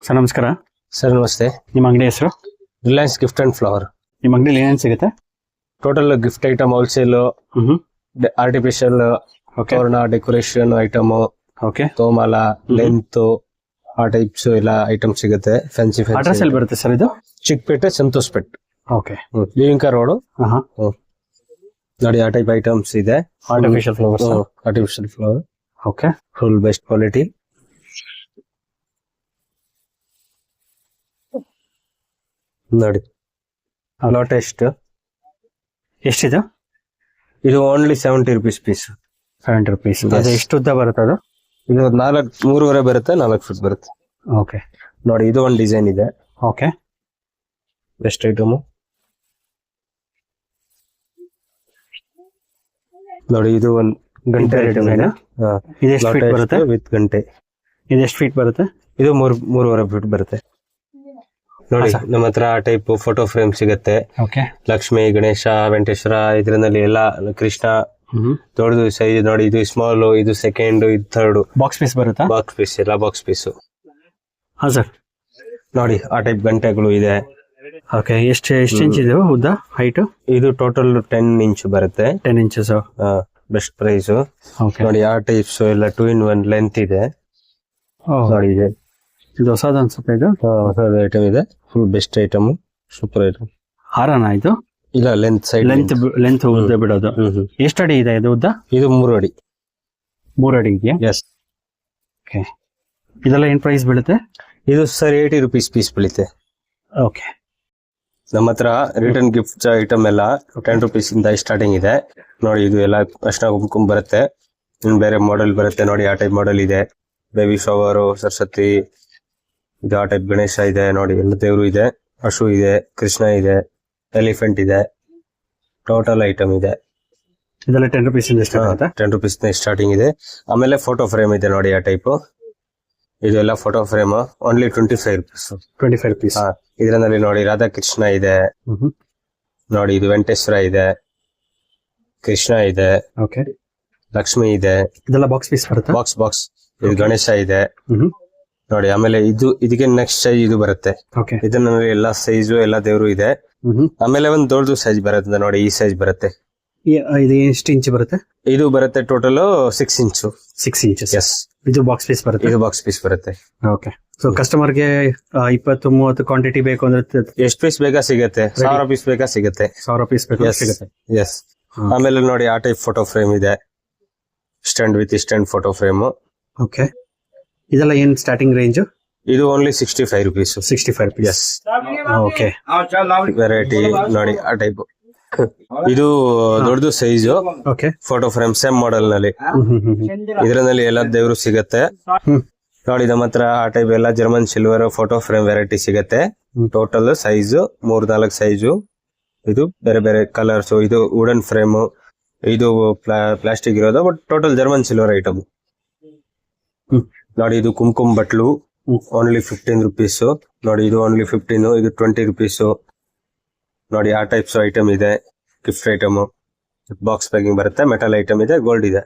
Sir ನಮಸ್ಕಾರ. Sir ನಮಸ್ತೆ. ನಿಮ್ಮ ಅಂಗಡಿ ಹೆಸರು? Reliance gift and flower. ನಿಮ್ಮ ಅಂಗಡಿಲಿ ಏನೇನು ಸಿಗುತ್ತೆ? Total gift item, wholesale, artificial ತೋರಣ, ಡೆಕೋರೇಷನ್ ಐಟಮ್, ಓಕೆ. ತೋಮಾಲ, ಲೆಂತ್, ಆ ಟೈಪ್ಸ್ ಎಲ್ಲ ಐಟಮ್ ಸಿಗುತ್ತೆ. ಫ್ಯಾನ್ಸಿ ಅಡ್ರೆಸ್ ಎಲ್ಲಿ ಬರುತ್ತೆ ಸರ್ ಇದು? ಚಿಕ್ಕಪೇಟೆ, ಸಂತೋಷಪೇಟೆ. ಓಕೆ. ಲಿವಿಂಕ ರೋಡ್. ನೋಡಿ ಆ ಟೈಪ್ ಐಟಮ್ಸ್ ಇದೆ. Artificial flowers. Artificial flower. Okay. Full best quality. ನೋಡಿ ಲಾಟ್ ಎಷ್ಟಿದೆ? ಇದು ಓನ್ಲಿ 70 rupees ಪೀಸ್. 70 rupees. ಅದು ಎಷ್ಟು ಉದ್ದ ಬರುತ್ತೆ ಅದು? ಇದು 3.5 ಬರುತ್ತೆ, 4 ಫೀಟ್ ಬರುತ್ತೆ. ಓಕೆ. ನೋಡಿ ಇದು ಒಂದು ಡಿಸೈನ್ ಇದೆ. ಓಕೆ. Best item. ನೋಡಿ ಇದು ಒಂದು ಗಂಟೆ ಡಿಸೈನ್. ಇದು ಎಷ್ಟು ಫೀಟ್ ಬರುತ್ತೆ? ವಿತ್ ಗಂಟೆ. ಇದು ಎಷ್ಟು ಫೀಟ್ ಬರುತ್ತೆ? ಇದು 3.5 ಫೀಟ್ ಬರುತ್ತೆ. ನೋಡಿ ನಮ್ಮ ಹತ್ರ ಆ ಟೈಪ್ ಫೋಟೋ ಫ್ರೇಮ್ ಸಿಗುತ್ತೆ. ಓಕೆ. ಲಕ್ಷ್ಮಿ, ಗಣೇಶ, ವೆಂಕಟೇಶ್ವರ, ಇದರಲ್ಲಿ ಎಲ್ಲ ಕೃಷ್ಣ ದೊಡ್ಡದು ಸೈಜ್. ನೋಡಿ ಇದು ಸ್ಮಾಲ್, ಇದು ಸೆಕೆಂಡ್, ಇದು ಥರ್ಡ್. ಬಾಕ್ಸ್ ಪೀಸ್ ಬರುತ್ತಾ? ಬಾಕ್ಸ್ ಪೀಸ್, ಎಲ್ಲ ಬಾಕ್ಸ್ ಪೀಸ್. ಹಾ ಸರ್. ನೋಡಿ ಆ ಟೈಪ್ ಗಂಟೆಗಳು ಇದೆ. ಓಕೆ. ಎಷ್ಟು ಇಂಚ್ ಇದೆ ಉದ್ದ, ಹೈಟ್? ಇದು ಟೋಟಲ್ 10 ಇಂಚ್ ಬರುತ್ತೆ. 10 ಇಂಚಸ್. Best price. ಓಕೆ. ನೋಡಿ ಆ ಟೈಪ್ಸ್ ಎಲ್ಲ 2-in-1 ಲೆಂತ್ ಇದೆ. ನೋಡಿ ಇದೆ. ಇದು ಹೊಸದ ಅನ್ಸುತ್ತೆ. ಇದು ಹೊಸದ ಐಟಮ್ ಇದೆ. Full best item, super item. ಹಾರನ ಇದು? ಇಲ್ಲ, ಲೆಂತ್ ಸೈಡ್. ಲೆಂತ್ ಉದ್ದ ಬಿಡೋದು. ಎಷ್ಟು ಅಡಿ ಇದೆ ಇದು ಉದ್ದ? ಇದು 3 ಅಡಿ. 3 ಅಡಿ ಇದೆಯಾ? ಎಸ್. ಓಕೆ. ಇದೆಲ್ಲ ಏನ್ ಪ್ರೈಸ್ ಬೀಳುತ್ತೆ? ಇದು ಸರ್ 80 rupees ಪೀಸ್ ಬೀಳುತ್ತೆ. ಓಕೆ. ನಮ್ಮ ಹತ್ರ ರಿಟರ್ನ್ ಗಿಫ್ಟ್ ಐಟಮ್ ಎಲ್ಲ 10 rupees ಇಂದ ಸ್ಟಾರ್ಟಿಂಗ್ ಇದೆ. ನೋಡಿ ಇದು ಎಲ್ಲ ಅರ್ಶಿನ ಕುಂಕುಮ ಬರುತ್ತೆ. ಇನ್ನು ಬೇರೆ ಮಾಡೆಲ್ ಬರುತ್ತೆ. ನೋಡಿ ಆ ಟೈಪ್ ಮಾಡೆಲ್ ಇದೆ. ಬೇಬಿ ಶವರ್, ಸರಸ್ವತಿ, ಇದು ಆ ಟೈಪ್ ಗಣೇಶ ಇದೆ. ನೋಡಿ ಎಲ್ಲ ದೇವರು ಇದೆ. ಹಸು ಇದೆ, ಕೃಷ್ಣ ಇದೆ, ಎಲಿಫೆಂಟ್ ಇದೆ. ಟೋಟಲ್ ಐಟಮ್ ಇದೆ. ಇದೆಲ್ಲ 10 rupees ಇಂದ ಸ್ಟಾರ್ಟ್ ಆಗುತ್ತೆ. 10 rupees ಸ್ಟಾರ್ಟಿಂಗ್ ಇದೆ. ಆಮೇಲೆ ಫೋಟೋ ಫ್ರೇಮ್ ಇದೆ. ನೋಡಿ ಆ ಟೈಪ್. ಇದೆಲ್ಲ photo frame only 25 rupees. 25 rupees. ಇದರಲ್ಲಿ ನೋಡಿ ರಾಧಾಕೃಷ್ಣ ಇದೆ. ನೋಡಿ ಇದು ವೆಂಕಟೇಶ್ವರ ಇದೆ, ಕೃಷ್ಣ ಇದೆ, ಓಕೆ. ಲಕ್ಷ್ಮಿ ಇದೆ. ಇದೆಲ್ಲ ಬಾಕ್ಸ್ ಪೀಸ್ ಬರುತ್ತೆ. ಬಾಕ್ಸ್. ಇದು ಗಣೇಶ ಇದೆ. ನೋಡಿ ಆಮೇಲೆ ಇದಕ್ಕೆ ನೆಕ್ಸ್ಟ್ ಸೈಜ್ ಇದು ಬರುತ್ತೆ. ಓಕೆ. ಇದರಲ್ಲಿ ಎಲ್ಲ ಸೈಜು, ಎಲ್ಲ ದೇವರು ಇದೆ. ಆಮೇಲೆ ಒಂದು ದೊಡ್ಡದು ಸೈಜ್ ಬರುತ್ತೆ. ನೋಡಿ ಈ ಸೈಜ್ ಬರುತ್ತೆ. ಇದು ಎಷ್ಟು ಇಂಚ್ ಬರುತ್ತೆ? ಇದು ಬರುತ್ತೆ ಟೋಟಲ್ 6 ಇಂಚ್. 6 inches. ಎಸ್. ಇದು ಬಾಕ್ಸ್ ಪೀಸ್ ಬರುತ್ತೆ. ಇದು ಬಾಕ್ಸ್ ಪೀಸ್ ಬರುತ್ತೆ. ಓಕೆ. ಸೊ ಕಸ್ಟಮರ್ಗೆ 20-30 ಕ್ವಾಂಟಿಟಿ ಬೇಕು ಅಂದ್ರೆ ಎಷ್ಟು ಪೀಸ್ ಬೇಕಾ ಸಿಗುತ್ತೆ? 1000 ಪೀಸ್ ಬೇಕಾ ಸಿಗುತ್ತೆ. 1000 ಪೀಸ್ ಬೇಕು ಸಿಗುತ್ತೆ. ಎಸ್. ಆಮೇಲೆ ನೋಡಿ ಆ ಟೈಪ್ ಫೋಟೋ ಫ್ರೇಮ್ ಇದೆ. Stand with stand photo frame. Okay. ಇದೆಲ್ಲ ಏನ್ ಸ್ಟಾರ್ಟಿಂಗ್ ರೇಂಜ್? ಇದು only 65 rupees. 65 rupees. Yes. Okay. Variety ನೋಡಿ ಆ ಟೈಪ್. ಇದು ದೊಡ್ಡದು size. Okay. Photo frame same model ನಲ್ಲಿ. ಇದರಲ್ಲಿ ಎಲ್ಲ ದೇವರು ಸಿಗುತ್ತೆ. ನೋಡಿ ನಮ್ಮ ಹತ್ರ ಆ ಟೈಪ್ ಎಲ್ಲ German silver photo frame variety ಸಿಗುತ್ತೆ. Total size 3-4 size. ಇದು ಬೇರೆ ಬೇರೆ ಕಲರ್ಸ್. ಇದು ವುಡನ್ ಫ್ರೇಮ್, ಇದು ಪ್ಲಾಸ್ಟಿಕ್ ಇರೋದು, but total German silver item. ನೋಡಿ ಇದು ಕುಂಕುಮ ಬಟ್ಲು ಓನ್ಲಿ 15 rupees. ನೋಡಿ ಇದು ಓನ್ಲಿ 15. ಇದು 20 rupees. ನೋಡಿ ಆ ಟೈಪ್ಸ್ ಐಟಮ್ ಇದೆ. ಗಿಫ್ಟ್ ಐಟಮ್, ಬಾಕ್ಸ್ ಪ್ಯಾಕಿಂಗ್ ಬರುತ್ತೆ. ಮೆಟಲ್ ಐಟಮ್ ಇದೆ, ಗೋಲ್ಡ್ ಇದೆ.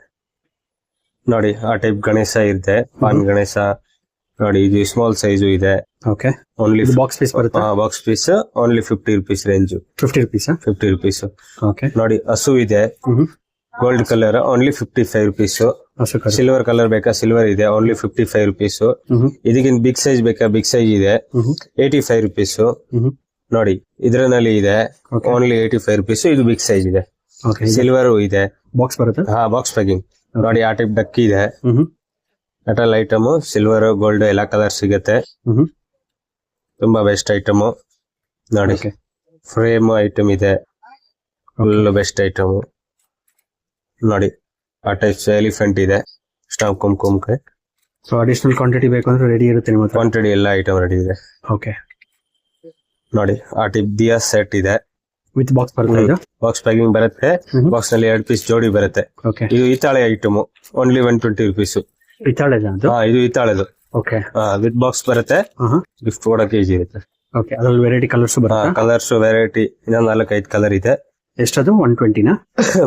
ನೋಡಿ ಆ ಟೈಪ್ ಗಣೇಶ ಇದೆ, ಪಾನ್ ಗಣೇಶ. ನೋಡಿ ಇದು ಸ್ಮಾಲ್ ಸೈಜು ಇದೆ. ಓಕೆ. ಓನ್ಲಿ ಬಾಕ್ಸ್ ಪೀಸ್ ಬರುತ್ತೆ. Box piece only 50 rupees range. 50 rupees. 50 rupees. Okay. ನೋಡಿ ಹಸು ಇದೆ, gold colour only 55 rupees. Silver colour ಬೇಕಾ? ಸಿಲ್ವರ್ ಇದೆ, ಓನ್ಲಿ 55 rupees. ಇದಕ್ಕಿಂತ ಬಿಗ್ ಸೈಜ್ ಬೇಕಾ? ಬಿಗ್ ಸೈಜ್ ಇದೆ, 85 rupees. ನೋಡಿ ಇದರಲ್ಲಿ ಇದೆ ಓನ್ಲಿ 85 rupees. ಇದು ಬಿಗ್ ಸೈಜ್ ಇದೆ. ಸಿಲ್ವರ್ ಇದೆ. ಬಾಕ್ಸ್ ಬರುತ್ತೆ. Box packing. ನೋಡಿ ಆ ಟೈಪ್ ಡಕ್ ಇದೆ. ಮೆಟಲ್ ಐಟಮ್, ಸಿಲ್ವರ್, ಗೋಲ್ಡ್ ಎಲ್ಲ ಕಲರ್ ಸಿಗುತ್ತೆ. ತುಂಬಾ ಬೆಸ್ಟ್ ಐಟಮ್. ನೋಡಿ ಫ್ರೇಮ್ ಐಟಮ್ ಇದೆ, ಫುಲ್ ಬೆಸ್ಟ್ ಐಟಮ್. ನೋಡಿ ಆ ಟೈಪ್ಸ್ ಎಲಿಫೆಂಟ್ ಇದೆ, ಸ್ಟಾಂಪ್ ಕುಂಕುಮಕ್ಕೆ. ಸೊ ಅಡಿಷನಲ್ ಕ್ವಾಂಟಿಟಿ ಬೇಕು ಅಂದ್ರೆ ರೆಡಿ ಇರುತ್ತೆ ನಿಮ್ಮ ಹತ್ರ? ಕ್ವಾಂಟಿಟಿ ಎಲ್ಲ ಐಟಮ್ ರೆಡಿ ಇದೆ. ಓಕೆ. ನೋಡಿ ಆ ಟೈಪ್ ದಿಯಾ ಸೆಟ್ ಇದೆ. ವಿತ್ ಬಾಕ್ಸ್ ಬರುತ್ತೆ. ಬಾಕ್ಸ್ ಪ್ಯಾಕಿಂಗ್ ಬರುತ್ತೆ. ಬಾಕ್ಸ್ ನಲ್ಲಿ 2 ಪೀಸ್ ಜೋಡಿ ಬರುತ್ತೆ. ಓಕೆ. ಇದು ಹಿತ್ತಾಳೆ ಐಟಮ್ ಓನ್ಲಿ 120 rupees. ಇದು ಹಿತ್ತಾಳೆದು. ಓಕೆ. ವಿತ್ ಬಾಕ್ಸ್ ಬರುತ್ತೆ. ಗಿಫ್ಟ್ ಕೊಡಕ್ಕೆ ಈಜಿ ಇರುತ್ತೆ. ಓಕೆ. ಅದ್ರಲ್ಲಿ ವೆರೈಟಿ ಕಲರ್ಸ್ ಬರುತ್ತೆ. ಕಲರ್ಸ್ ವೆರೈಟಿ ಇನ್ನ 4-5 ಕಲರ್ ಇದೆ. ಎಷ್ಟದು? 120 ನಾ?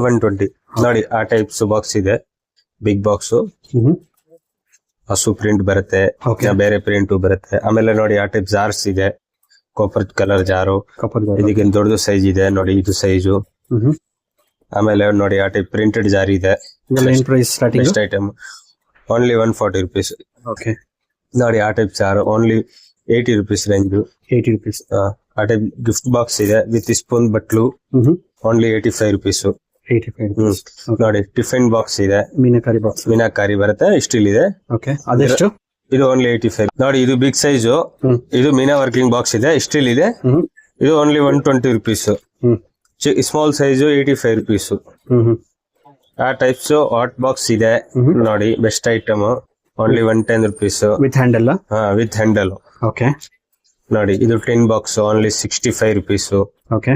120. ನೋಡಿ ಆ ಟೈಪ್ಸ್ ಬಾಕ್ಸ್ ಇದೆ, ಬಿಗ್ ಬಾಕ್ಸ್. ಹಸು ಪ್ರಿಂಟ್ ಬರುತ್ತೆ, Okay. ಬೇರೆ ಪ್ರಿಂಟ್ ಬರುತ್ತೆ. ಆಮೇಲೆ ನೋಡಿ ಆ ಟೈಪ್ ಜಾರ್ಸ್ ಇದೆ, ಕಾಪರ್ ಕಲರ್ ಜಾರು. ಕಪಲ್ ಇದಕ್ಕೆ ದೊಡ್ಡದು ಸೈಜ್ ಇದೆ ನೋಡಿ, ಇದು ಸೈಜು. ಆಮೇಲೆ ನೋಡಿ ಆ ಟೈಪ್ ಪ್ರಿಂಟೆಡ್ ಜಾರ್ ಇದೆ. ಇದೆಲ್ಲ ಏನ್ price starting? Best item, only 140 rupees. Okay, ನೋಡಿ ಆ type jar only 80 rupees range. 80 rupees. ಆ ಟೈಪ್ ಗಿಫ್ಟ್ ಬಾಕ್ಸ್ ಇದೆ ವಿತ್ ಸ್ಪೂನ್ ಬಟ್ಲು, ಓನ್ಲಿ 85 rupees. 85 rupees. ನೋಡಿ ಟಿಫಿನ್ ಬಾಕ್ಸ್ ಇದೆ, ಮೀನಾಕಾರಿ ಬಾಕ್ಸ್. ಮೀನಾಕಾರಿ ಬರುತ್ತೆ, ಸ್ಟೀಲ್ ಇದೆ. ಓಕೆ, ಅದೆಷ್ಟು? ಇದು ಓನ್ಲಿ 85. ನೋಡಿ ಇದು ಬಿಗ್ ಸೈಜ್, ಇದು ಮೀನಾ ವರ್ಕಿಂಗ್ ಬಾಕ್ಸ್ ಇದೆ, ಸ್ಟೀಲ್ ಇದೆ. ಇದು only 120 rupees. Small size 85 rupees. ಆ ಟೈಪ್ಸ್ ಹಾಟ್ ಬಾಕ್ಸ್ ಇದೆ ನೋಡಿ, best item, only 110 rupees. With handle? With handle. Okay, ನೋಡಿ ಇದು tin box only 65 rupees. Okay,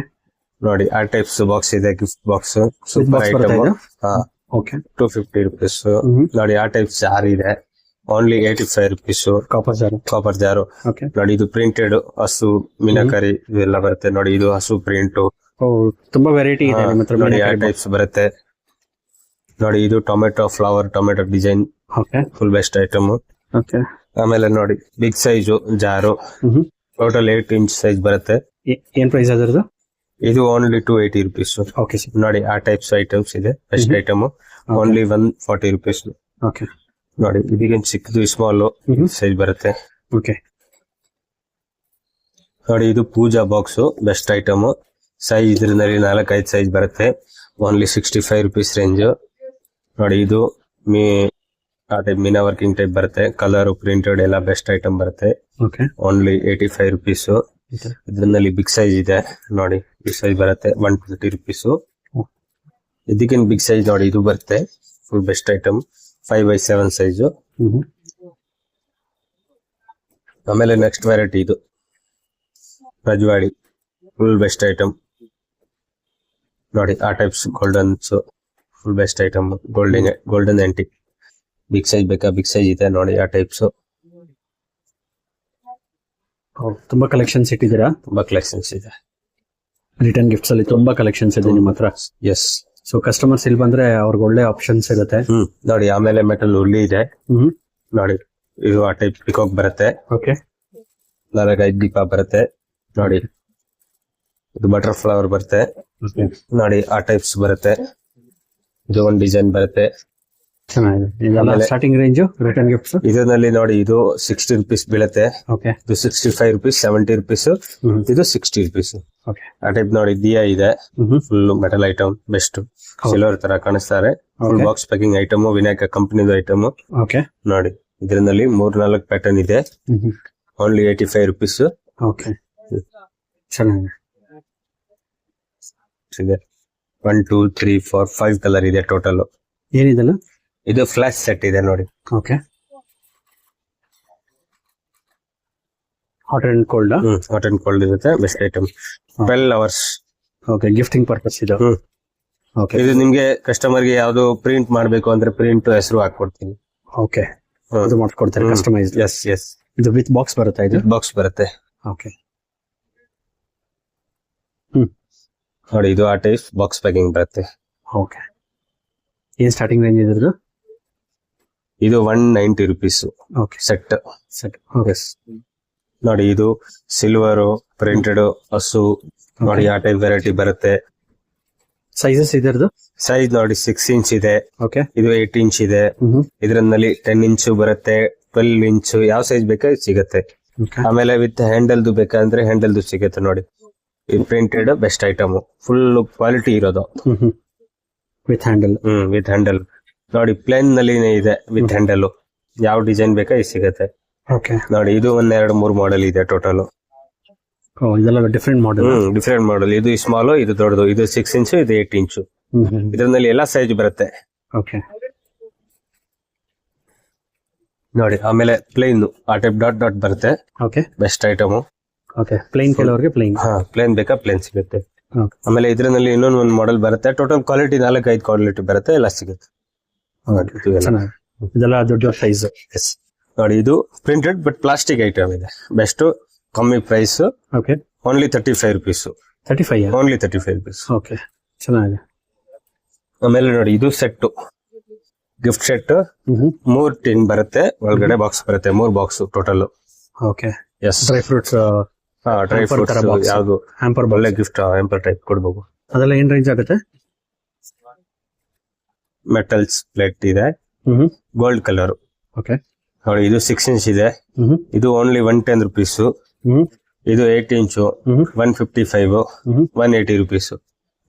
ನೋಡಿ ಆ ಟೈಪ್ಸ್ ಬಾಕ್ಸ್ ಇದೆ, ಗಿಫ್ಟ್ ಬಾಕ್ಸ್, ಸೂಪರ್ box ಬರ್ತಾ ಐಟಮ್. ಇದೆ? Okay, 250 rupees. ನೋಡಿ ಆ ಟೈಪ್ ಜಾರ್ ಇದೆ, only 85 rupees. Copper jar. Copper ಜಾರು. ಓಕೆ, ನೋಡಿ ಇದು ಪ್ರಿಂಟೆಡ್ ಹಸು ಮೀನಾಕರಿ ಇವೆಲ್ಲ ಬರುತ್ತೆ ನೋಡಿ, ಇದು ಹಸು ಪ್ರಿಂಟ್. ಓ, ತುಂಬಾ ವೆರೈಟಿ ಇದೆ ನಿಮ್ಮ ಹತ್ರ. ನೋಡಿ ಆ ಟೈಪ್ಸ್ ಬರುತ್ತೆ ನೋಡಿ, ಇದು tomato flower, tomato design, okay, full best item. Okay. ಆಮೇಲೆ ನೋಡಿ ಬಿಗ್ ಸೈಜ್ ಜಾರು, ಟೋಟಲ್ 8 inch ಸೈಜ್ ಬರುತ್ತೆ. ಏನ್ ಪ್ರೈಸ್ ಅದರದು? ಇದು ಓನ್ಲಿ 280 rupees. Okay sir. ನೋಡಿ ಆ ಟೈಪ್ಸ್ ಐಟಮ್ಸ್ ಇದೆ, best item, only 140 rupees. Okay, ನೋಡಿ ಇದೀಗ ಚಿಕ್ಕದು ಸ್ಮಾಲ್ ಸೈಜ್ ಬರುತ್ತೆ. ಓಕೆ, ನೋಡಿ ಇದು ಪೂಜಾ ಬಾಕ್ಸ್, ಬೆಸ್ಟ್ ಐಟಮ್, ಸೈಜ್ ಇದ್ರಲ್ಲಿ 4-5 ಸೈಜ್ ಬರುತ್ತೆ, ಓನ್ಲಿ 65 rupees ರೇಂಜ್. ನೋಡಿ ಇದು ಆ ಟೈಪ್ ಮೀನಾ ವರ್ಕಿಂಗ್ ಟೈಪ್ ಬರುತ್ತೆ, ಕಲರ್ ಪ್ರಿಂಟೆಡ್ ಎಲ್ಲ ಬೆಸ್ಟ್ ಐಟಮ್ ಬರುತ್ತೆ, ಓಕೆ, ಓನ್ಲಿ 85 rupees. ಇದ್ರಲ್ಲಿ ಬಿಗ್ ಸೈಜ್ ಇದೆ ನೋಡಿ, ಬಿಗ್ ಸೈಜ್ ಬರುತ್ತೆ 120 rupees. ಇದಕ್ಕಿಂತ ಬಿಗ್ ಸೈಜ್ ನೋಡಿ ಇದು ಬರುತ್ತೆ, full best item, 5x7 size. ಆಮೇಲೆ ನೆಕ್ಸ್ಟ್ ವೆರೈಟಿ ಇದು ರಜವಾಡಿ, ಫುಲ್ ಬೆಸ್ಟ್ ಐಟಮ್ ನೋಡಿ, ಆ types goldens, full best item, golden antique. Big size ಬೇಕಾ? ಬಿಗ್ ಸೈಜ್ ಇದೆ ನೋಡಿ ಆ ಟೈಪ್ಸ್. ತುಂಬಾ ಕಲೆಕ್ಷನ್ಸ್ ಇಟ್ಟಿದ್ದೀರಾ? ತುಂಬಾ ಕಲೆಕ್ಷನ್ಸ್ ಇದೆ. ರಿಟರ್ನ್ ಗಿಫ್ಟ್ಸ್ ಅಲ್ಲಿ ತುಂಬಾ ಕಲೆಕ್ಷನ್ಸ್ ಇದೆ ನಿಮ್ಮ ಹತ್ರ. ಎಸ್. ಸೊ ಕಸ್ಟಮರ್ಸ್ ಇಲ್ಲಿ ಬಂದ್ರೆ ಅವ್ರಿಗೆ ಒಳ್ಳೆ ಆಪ್ಷನ್ಸ್ ಇರುತ್ತೆ. ನೋಡಿ ಆಮೇಲೆ ಮೆಟಲ್ ಉಳ್ಳಿ ಇದೆ ನೋಡಿ, ಇದು ಆ ಟೈಪ್ ಪಿಕಾಕ್ ಬರುತ್ತೆ. ಓಕೆ, 4-5 ದೀಪ ಬರುತ್ತೆ ನೋಡಿ, ಇದು ಬಟರ್ ಫ್ಲವರ್ ಬರುತ್ತೆ ನೋಡಿ, ಆ ಟೈಪ್ಸ್ ಬರುತ್ತೆ. ಇದು ಒಂದು ಡಿಸೈನ್ ಬರುತ್ತೆ, ಚೆನ್ನಾಗಿದೆ. ಇದೆಲ್ಲ ಸ್ಟಾರ್ಟಿಂಗ್ ರೇಂಜ್ ರಿಟರ್ನ್ ಗಿಫ್ಟ್ಸ್. ಇದರಲ್ಲಿ ನೋಡಿ ಇದು 60 rupees ಬೀಳುತ್ತೆ. ಓಕೆ, ಇದು 65 rupees, 70 rupees, ಇದು 60 rupees. ಓಕೆ, ಆ ಟೈಪ್ ನೋಡಿ ದಿಯಾ ಇದೆ, full metal item, best silver ತರ ಕಾಣಿಸ್ತಾರೆ. Full box packing item, Vinayaka ಕಂಪನಿದು ಐಟಮ್. ಓಕೆ, ನೋಡಿ ಇದರಲ್ಲಿ 3-4 ಪ್ಯಾಟರ್ನ್ ಇದೆ, ಓನ್ಲಿ 85 rupees. ಓಕೆ, ಚೆನ್ನಾಗಿದೆ. 1 2 3 4 5 ಕಲರ್ ಇದೆ ಟೋಟಲ್. ಏನಿದೆಲ್ಲ? ಇದು ಫ್ಲಾಶ್ ಸೆಟ್ ಇದೆ ನೋಡಿ. Okay, hot and cold. Hot and cold ಇರುತ್ತೆ, best item, 12 hours. Okay, gifting purpose ಇದು. ಓಕೆ, ಇದು ನಿಮ್ಗೆ ಕಸ್ಟಮರ್ ಗೆ ಯಾವ್ದು ಪ್ರಿಂಟ್ ಮಾಡ್ಬೇಕು ಅಂದ್ರೆ ಪ್ರಿಂಟ್ ಹೆಸರು ಹಾಕೊಡ್ತೀನಿ. ಓಕೆ, ಅದು ಮಾಡ್ಕೊಡ್ತಾರೆ ಕಸ್ಟಮೈಸ್. Yes yes. ಇದು ವಿತ್ ಬಾಕ್ಸ್ ಬರುತ್ತೆ? ಇದು ಬಾಕ್ಸ್ ಬರುತ್ತೆ. ಓಕೆ, ನೋಡಿ ಇದು ಆ ಟೈಪ್ ಬಾಕ್ಸ್ ಪ್ಯಾಕಿಂಗ್ ಬರುತ್ತೆ. ಓಕೆ, ಏನ್ ಸ್ಟಾರ್ಟಿಂಗ್ ರೇಂಜ್ ಇದ್ರದ್ದು? ಇದು 190 rupees ಓಕೆ, ಸೆಟ್. ಓಕೆ, ನೋಡಿ ಇದು ಸಿಲ್ವರ್ ಪ್ರಿಂಟೆಡ್ ಹಸು ನೋಡಿ, ಆ ಟೈಪ್ ವೆರೈಟಿ ಬರುತ್ತೆ. ಸೈಜಸ್ ಇದರದು? ಸೈಜ್ ನೋಡಿ 6 inch ಇದೆ, ಓಕೆ, ಇದು 8 inch ಇದೆ, ಇದರಲ್ಲಿ 10 inch ಬರುತ್ತೆ, 12 inch, ಯಾವ ಸೈಜ್ ಬೇಕಾ ಸಿಗುತ್ತೆ. ಆಮೇಲೆ ವಿತ್ ಹ್ಯಾಂಡಲ್ದು ಬೇಕಂದ್ರೆ ಹ್ಯಾಂಡಲ್ದು ಸಿಗುತ್ತೆ ನೋಡಿ. ಇದು printed best item, full quality ಇರೋದು, ವಿತ್ ಹ್ಯಾಂಡಲ್. ವಿತ್ ಹ್ಯಾಂಡಲ್ ನೋಡಿ, ಪ್ಲೇನ್ ನಲ್ಲಿನೇ ಇದೆ ವಿತ್ ಹ್ಯಾಂಡಲ್, ಯಾವ ಡಿಸೈನ್ ಬೇಕಾ ಇದು ಸಿಗುತ್ತೆ. ಓಕೆ, ನೋಡಿ ಇದು 1-2-3 ಮಾಡೆಲ್ ಇದೆ ಟೋಟಲ್. ಇದೆಲ್ಲ ಡಿಫ್ರೆಂಟ್ ಮಾಡೆಲ್. ಡಿಫ್ರೆಂಟ್ ಮಾಡೆಲ್, ಇದು ಸ್ಮಾಲ್, ಇದು ದೊಡ್ಡದು, ಇದು 6 inch, ಇದು 8 inch. ಇದರಲ್ಲಿ ಎಲ್ಲಾ ಸೈಜ್ ಬರುತ್ತೆ. ಓಕೆ, ನೋಡಿ ಆಮೇಲೆ ಪ್ಲೇನ್ ಆ ಟೈಪ್ ಡಾಟ್ ಬರುತ್ತೆ. Okay, best item. Okay, plain ಕೆಲವರಿಗೆ ಪ್ಲೇನ್. ಪ್ಲೇನ್ ಬೇಕಾ ಪ್ಲೇನ್ ಸಿಗುತ್ತೆ. ಆಮೇಲೆ ಇದರಲ್ಲಿ ಇನ್ನೊಂದು ಒಂದು ಮಾಡೆಲ್ ಬರುತ್ತೆ, ಟೋಟಲ್ ಕ್ವಾಲಿಟಿ 4-5 ಕ್ವಾಲಿಟಿ ಬರುತ್ತೆ, ಎಲ್ಲ ಸಿಗುತ್ತೆ. ಇದೆಲ್ಲ ದೊಡ್ಡ ಸೈಜ್. ನೋಡಿ ಇದು ಪ್ರಿಂಟೆಡ್ ಬಟ್ ಪ್ಲಾಸ್ಟಿಕ್ ಐಟಮ್ ಇದೆ, ಬೆಸ್ಟ್, ಕಮ್ಮಿ ಪ್ರೈಸ್. Okay, only 35 rupees. 35? ಓನ್ಲಿ 35 rupees. ಓಕೆ, ಚೆನ್ನಾಗಿದೆ. ಆಮೇಲೆ ನೋಡಿ ಇದು set gift set hmm 3 tin ಬರುತ್ತೆ, ಒಳಗಡೆ ಬಾಕ್ಸ್ ಬರುತ್ತೆ, 3 box total. Okay. Yes, dry fruits dry hamper ತರ box. ಫ್ರೂಟ್ಸ್ ಯಾವ್ದು ಹ್ಯಾಂಪರ್ ಒಳ್ಳೆ ಗಿಫ್ಟ್ ಹ್ಯಾಂಪರ್ ಟೈಪ್ ಕೊಡ್ಬೇಕು. ಅದೆಲ್ಲ ಏನ್ ರೇಂಜ್ ಆಗುತ್ತೆ? ಮೆಟಲ್ಸ್ ಪ್ಲೇಟ್ ಇದೆ, ಹ್ಮ್ ಗೋಲ್ಡ್ ಕಲರ್. ಓಕೆ. ನೋಡಿ ಇದು 6 ಇಂಚ್ ಇದೆ, ಹ್ಮ್ ಇದು ಓನ್ಲಿ 110 ರುಪೀಸ್. ಹ್ಮ್ ಇದು 8 ಇಂಚು ಹ್ಮ್ 155, ಹ್ಮ್ 180 ರುಪೀಸ್.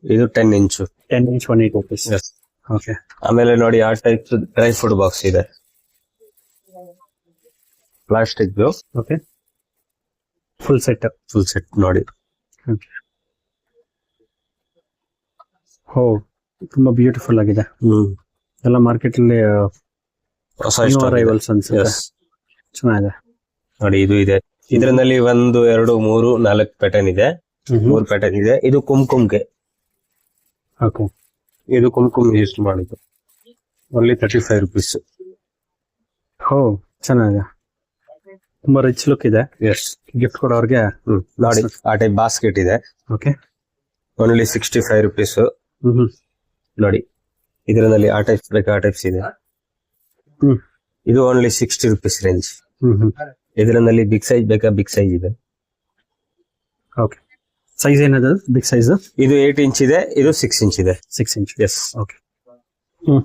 ಇದು 10 ಇಂಚು. 10 inch 180 rupees. Yes. ಓಕೆ. ಆಮೇಲೆ ನೋಡಿ ಆ ಟೈಪ್ ಡ್ರೈ ಫ್ರೂಟ್ ಬಾಕ್ಸ್ ಇದೆ, plastic okay. Full set. Full set ನೋಡಿ. ಓ, ತುಂಬಾ ಬ್ಯೂಟಿಫುಲ್ ಆಗಿದೆ. ಎಲ್ಲ ಮಾರ್ಕೆಟ್ ಅಲ್ಲಿ ಹೊಸ ಅರೈವಲ್ಸ್ ಅನ್ಸುತ್ತೆ. Yes. ಚೆನ್ನಾಗಿದೆ. ನೋಡಿ ಇದು ಇದೆ, ಇದರಲ್ಲಿ 1 2 3 4 ಪ್ಯಾಟರ್ನ್ ಇದೆ, 3 ಪ್ಯಾಟರ್ನ್ ಇದೆ. ಇದು ಕುಂಕುಮ್ಗೆ, ಓಕೆ. ಇದು ಕುಂಕುಮ್ ಯೂಸ್ ಮಾಡಿದ್ದು, ಓನ್ಲಿ 35 ರುಪೀಸ್. ಓ, ಚೆನ್ನಾಗಿದೆ. ತುಂಬಾ ರಿಚ್ ಲುಕ್ ಇದೆ. ಎಸ್, ಗಿಫ್ಟ್ ಕೊಡೋರ್ಗೆ. ನೋಡಿ ಆ ಟೈಪ್ ಬಾಸ್ಕೆಟ್ ಇದೆ, ಓಕೆ. Only 65 rupees. ಹ್ಮ್ ನೋಡಿ ಇದರಲ್ಲಿ ಆ ಟೈಪ್ಸ್ ಬೇಕಾ ಆ ಟೈಪ್ಸ್ ಇದೆ. ಹ್ಮ್ ಇದು ಓನ್ಲಿ 60 ರುಪೀಸ್ ರೇಂಜ್. ಹ್ಮ್ ಇದರಲ್ಲಿ ಬಿಗ್ ಸೈಜ್ ಬೇಕಾ, ಬಿಗ್ ಸೈಜ್ ಇದೆ. ಓಕೆ. ಸೈಜ್ ಏನದು? ಬಿಗ್ ಸೈಜ್ ಇದು 8 ಇಂಚ್ ಇದೆ, ಇದು 6 ಇಂಚ್ ಇದೆ. 6 inch. ಎಸ್. ಓಕೆ. ಹ್ಮ್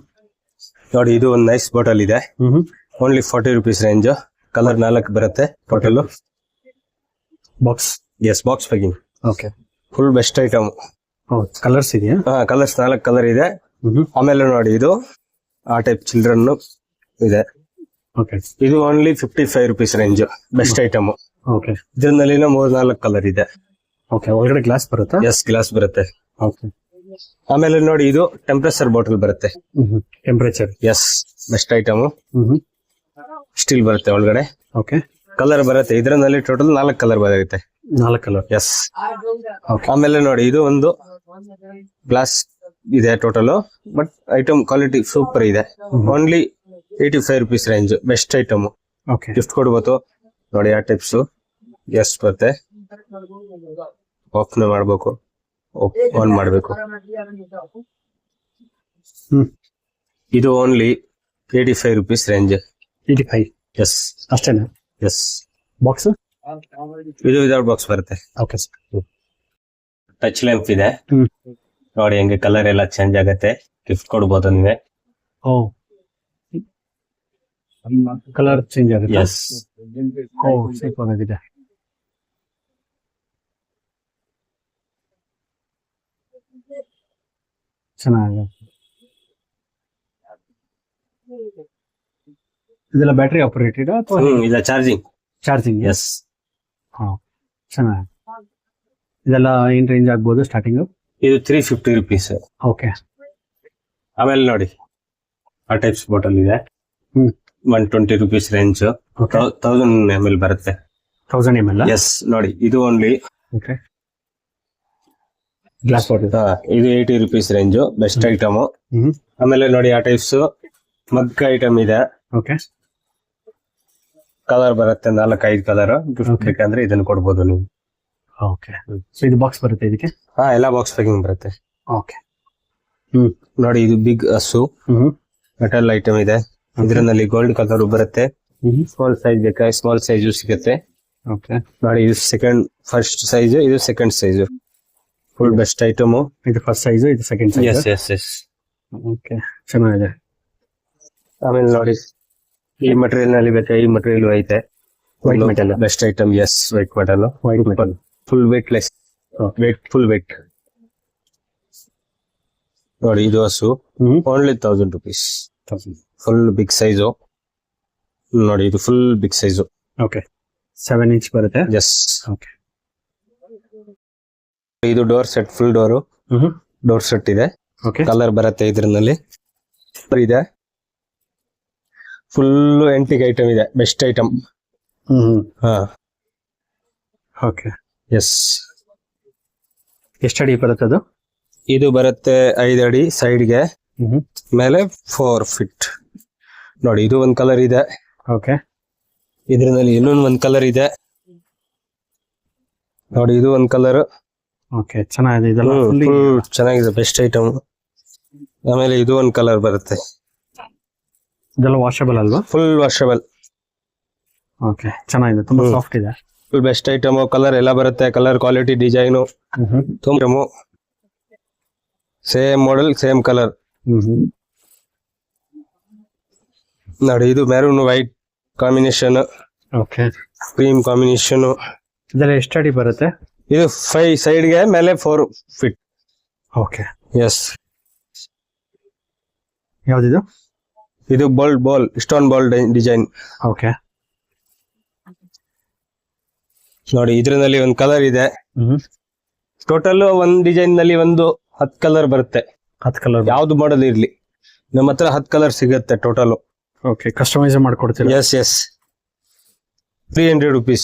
ನೋಡಿ ಇದು ಒಂದು ನೈಸ್ ಬಾಟಲ್ ಇದೆ, hmm only 40 rupees range. Colour 4 ಬರುತ್ತೆ total. Box. Yes, box packing. Okay. Full best item. Colours ಇದೆಯಾ? ಕಲರ್ಸ್ 4 ಕಲರ್ ಇದೆ. ಆಮೇಲೆ ನೋಡಿ ಇದು ಆ ಟೈಪ್ ಚಿಲ್ಡ್ರನ್ ಇದೆ. ಓಕೆ. ಇದು only 55 rupees range, best item. Okay. ಇದರಲ್ಲಿ 3-4 ಕಲರ್ ಇದೆ. ಓಕೆ. ಒಳಗಡೆ ಗ್ಲಾಸ್ ಬರುತ್ತಾ? ಎಸ್, ಗ್ಲಾಸ್ ಬರುತ್ತೆ. ಓಕೆ. ಆಮೇಲೆ ನೋಡಿ ಇದು ಟೆಂಪರೇಚರ್ ಬಾಟಲ್ ಬರುತ್ತೆ. Temperature. Yes, best item. Hmm steel ಬರುತ್ತೆ ಒಳಗಡೆ. ಓಕೆ. ಕಲರ್ ಬರುತ್ತೆ, ಇದರಲ್ಲಿ ಟೋಟಲ್ 4 ಕಲರ್ ಬರುತ್ತೆ. 4 ಕಲರ್. ಎಸ್. ಆಮೇಲೆ ನೋಡಿ ಇದು ಒಂದು ಗ್ಲಾಸ್ ಇದೆ total, but item quality super ಇದೆ. Only 85 rupees range, best item. Okay. Gift ಕೊಡ್ಬೋದು. ನೋಡಿ ಆ ಟೈಪ್ಸ್ ಎಸ್ ಬರುತ್ತೆ. ಓಪನ್ ಮಾಡ್ಬೇಕು, ಆನ್ ಮಾಡ್ಬೇಕು. ಇದು ಓನ್ಲಿ 85 ರುಪೀಸ್ ರೇಂಜ್. 85. ಎಸ್. ಅಷ್ಟೇನಾ? ಎಸ್. ಬಾಕ್ಸ್. ಇದು ವಿದೌಟ್ ಬಾಕ್ಸ್ ಬರುತ್ತೆ. ಓಕೆ. ಟಚ್ ಲ್ಯಾಂಪ್ ಇದೆ, ನೋಡಿ ಹೆಂಗೆ ಕಲರ್ ಎಲ್ಲ ಚೇಂಜ್ ಆಗತ್ತೆ. ಗಿಫ್ಟ್ ಕೊಡ್ಬೋದು ನೀವೇ. ಓ, ಕಲರ್ ಚೇಂಜ್ ಆಗುತ್ತೆ. ಎಸ್. ಓ, ಸೂಪರ್ ಆಗಿದೆ. ಚೆನ್ನಾಗಿದೆ. ಇದೆಲ್ಲ ಬ್ಯಾಟರಿ ಆಪರೇಟೆಡ್ ಅಥವಾ ಇಲ್ಲ ಚಾರ್ಜಿಂಗ್. ಚಾರ್ಜಿಂಗ್? ಎಸ್. ಹಾ, ಚೆನ್ನಾಗಿದೆ. ಇದೆಲ್ಲ ಏನ್ ರೇಂಜ್ ಆಗ್ಬೋದು ಸ್ಟಾರ್ಟಿಂಗ್? ಇದು 350 ರುಪೀಸ್. ಓಕೆ. ಆಮೇಲೆ ನೋಡಿ ಆ ಟೈಪ್ಸ್ ಬಾಟಲ್ ಇದೆ, 120 ರುಪೀಸ್ ರೇಂಜ್, 1000 ml ಬರುತ್ತೆ. 1000 ml? ಎಸ್. ನೋಡಿ ಇದು ಓನ್ಲಿ ಓಕೆ. Glass bottle. ಇದು 80 ರುಪೀಸ್ ರೇಂಜ್, ಬೆಸ್ಟ್ ಐಟಮ್. ಆಮೇಲೆ ನೋಡಿ ಆ ಟೈಪ್ಸ್ ಮಗ್ ಐಟಮ್ ಇದೆ. ಓಕೆ. ಕಲರ್ ಬರುತ್ತೆ 4-5 ಕಲರ್. ಗಿಫ್ಟ್ ಬೇಕಂದ್ರೆ ಇದನ್ನ ಕೊಡ್ಬೋದು ನೀವು. ಓಕೆ. ಸೊ ಇದು ಬಾಕ್ಸ್ ಬರುತ್ತೆ ಇದಕ್ಕೆ? ಎಲ್ಲ ಬಾಕ್ಸ್ ಪ್ಯಾಕಿಂಗ್ ಬರುತ್ತೆ. ಓಕೆ. ನೋಡಿ ಇದು ಬಿಗ್ ಹಸು ಮೆಟಲ್ ಐಟಮ್ ಇದೆ, ಇದರಲ್ಲಿ ಗೋಲ್ಡ್ ಕಲರ್ ಬರುತ್ತೆ. ಸ್ಮಾಲ್ ಸೈಜ್ ಬೇಕಾ, ಸ್ಮಾಲ್ ಸೈಜ್ ಸಿಗುತ್ತೆ. ಓಕೆ. ನೋಡಿ ಇದು ಫಸ್ಟ್ ಸೈಜ್, ಇದು second size. Full best item. ಇದು ಫಸ್ಟ್ ಸೈಜ್, ಇದು second size. Yes yes yes. Okay, ಚೆನ್ನಾಗಿದೆ. ಆಮೇಲೆ ನೋಡಿ ಈ ಮಟೀರಿಯಲ್ ನಲ್ಲಿ ಬೇಕಾ, ಈ ಮಟೀರಿಯಲ್ ಐತೆ. White metal. Best item. Yes, white metal. White metal. Full weight less, full weight. ನೋಡಿ ಇದು ಹಸು, only 1000 rupees. Full big size. ನೋಡಿ ಇದು full big size. Okay. 7 inch ಬರುತ್ತೆ. ಎಸ್. ಓಕೆ. ಇದು door set, full door set ಇದೆ. Okay. Colour ಬರುತ್ತೆ ಇದರಲ್ಲಿ ಇದೆ. ಫುಲ್ ಎಂಟಿಕ್ ಐಟಮ್ ಇದೆ, ಬೆಸ್ಟ್ ಐಟಮ್. ಓಕೆ. ಎಸ್. ಎಷ್ಟು ಅಡಿ ಬರುತ್ತೆ ಅದು? ಇದು ಬರುತ್ತೆ 5 ಅಡಿ ಸೈಡ್ಗೆ, ಮೇಲೆ 4 ಫೀಟ್. ನೋಡಿ ಇದು ಒಂದ್ ಕಲರ್ ಇದೆ. ಓಕೆ. ಇದರಲ್ಲಿ ಇನ್ನೊಂದು ಒಂದ್ ಕಲರ್ ಇದೆ. ನೋಡಿ ಇದು ಒಂದ್ ಕಲರ್. ಓಕೆ, ಚೆನ್ನಾಗಿದೆ. ಇದೆಲ್ಲ ಚೆನ್ನಾಗಿದೆ, ಬೆಸ್ಟ್ ಐಟಮ್. ಆಮೇಲೆ ಇದು ಒಂದ್ ಕಲರ್ ಬರುತ್ತೆ. ಇದೆಲ್ಲ ವಾಷಬಲ್ ಅಲ್ವಾ? Full washable. ಓಕೆ, ಚೆನ್ನಾಗಿದೆ, ತುಂಬಾ ಹ್ಮ್. ಸಾಫ್ಟ್ ಇದೆ. Full best item. ಕಲರ್ ಎಲ್ಲ ಬರುತ್ತೆ, ಕಲರ್ ಕ್ವಾಲಿಟಿ ಡಿಸೈನು ತುಂಬ. ಸೇಮ್ ಮಾಡೆಲ್ ಸೇಮ್ ಕಲರ್ ನೋಡಿ. ಇದು maroon white combination, okay, cream combination. ಇದೆಲ್ಲ ಎಷ್ಟು ಅಡಿ ಬರುತ್ತೆ? ಇದು 5 ಸೈಡ್ಗೆ ಮೇಲೆ 4 ಫೀಟ್. Okay, yes. ಯಾವ್ದಿದು? ಇದು ball stone ball design. Okay, ನೋಡಿ ಇದರಲ್ಲಿ ಒಂದು ಕಲರ್ ಇದೆ. ಟೋಟಲ್ ಒಂದ್ ಡಿಸೈನ್ ನಲ್ಲಿ ಒಂದು 10 ಕಲರ್ ಬರುತ್ತೆ. 10 ಕಲರ್. ಯಾವ್ದು ಮಾಡಲ್ ಇರ್ಲಿ ನಮ್ಮ ಹತ್ರ 10 ಕಲರ್ ಸಿಗುತ್ತೆ ಟೋಟಲ್. ಓಕೆ, ಕಸ್ಟಮೈಸ್ ಮಾಡ್ಕೊಡ್ತೀರಾ? Yes yes. 300 rupees.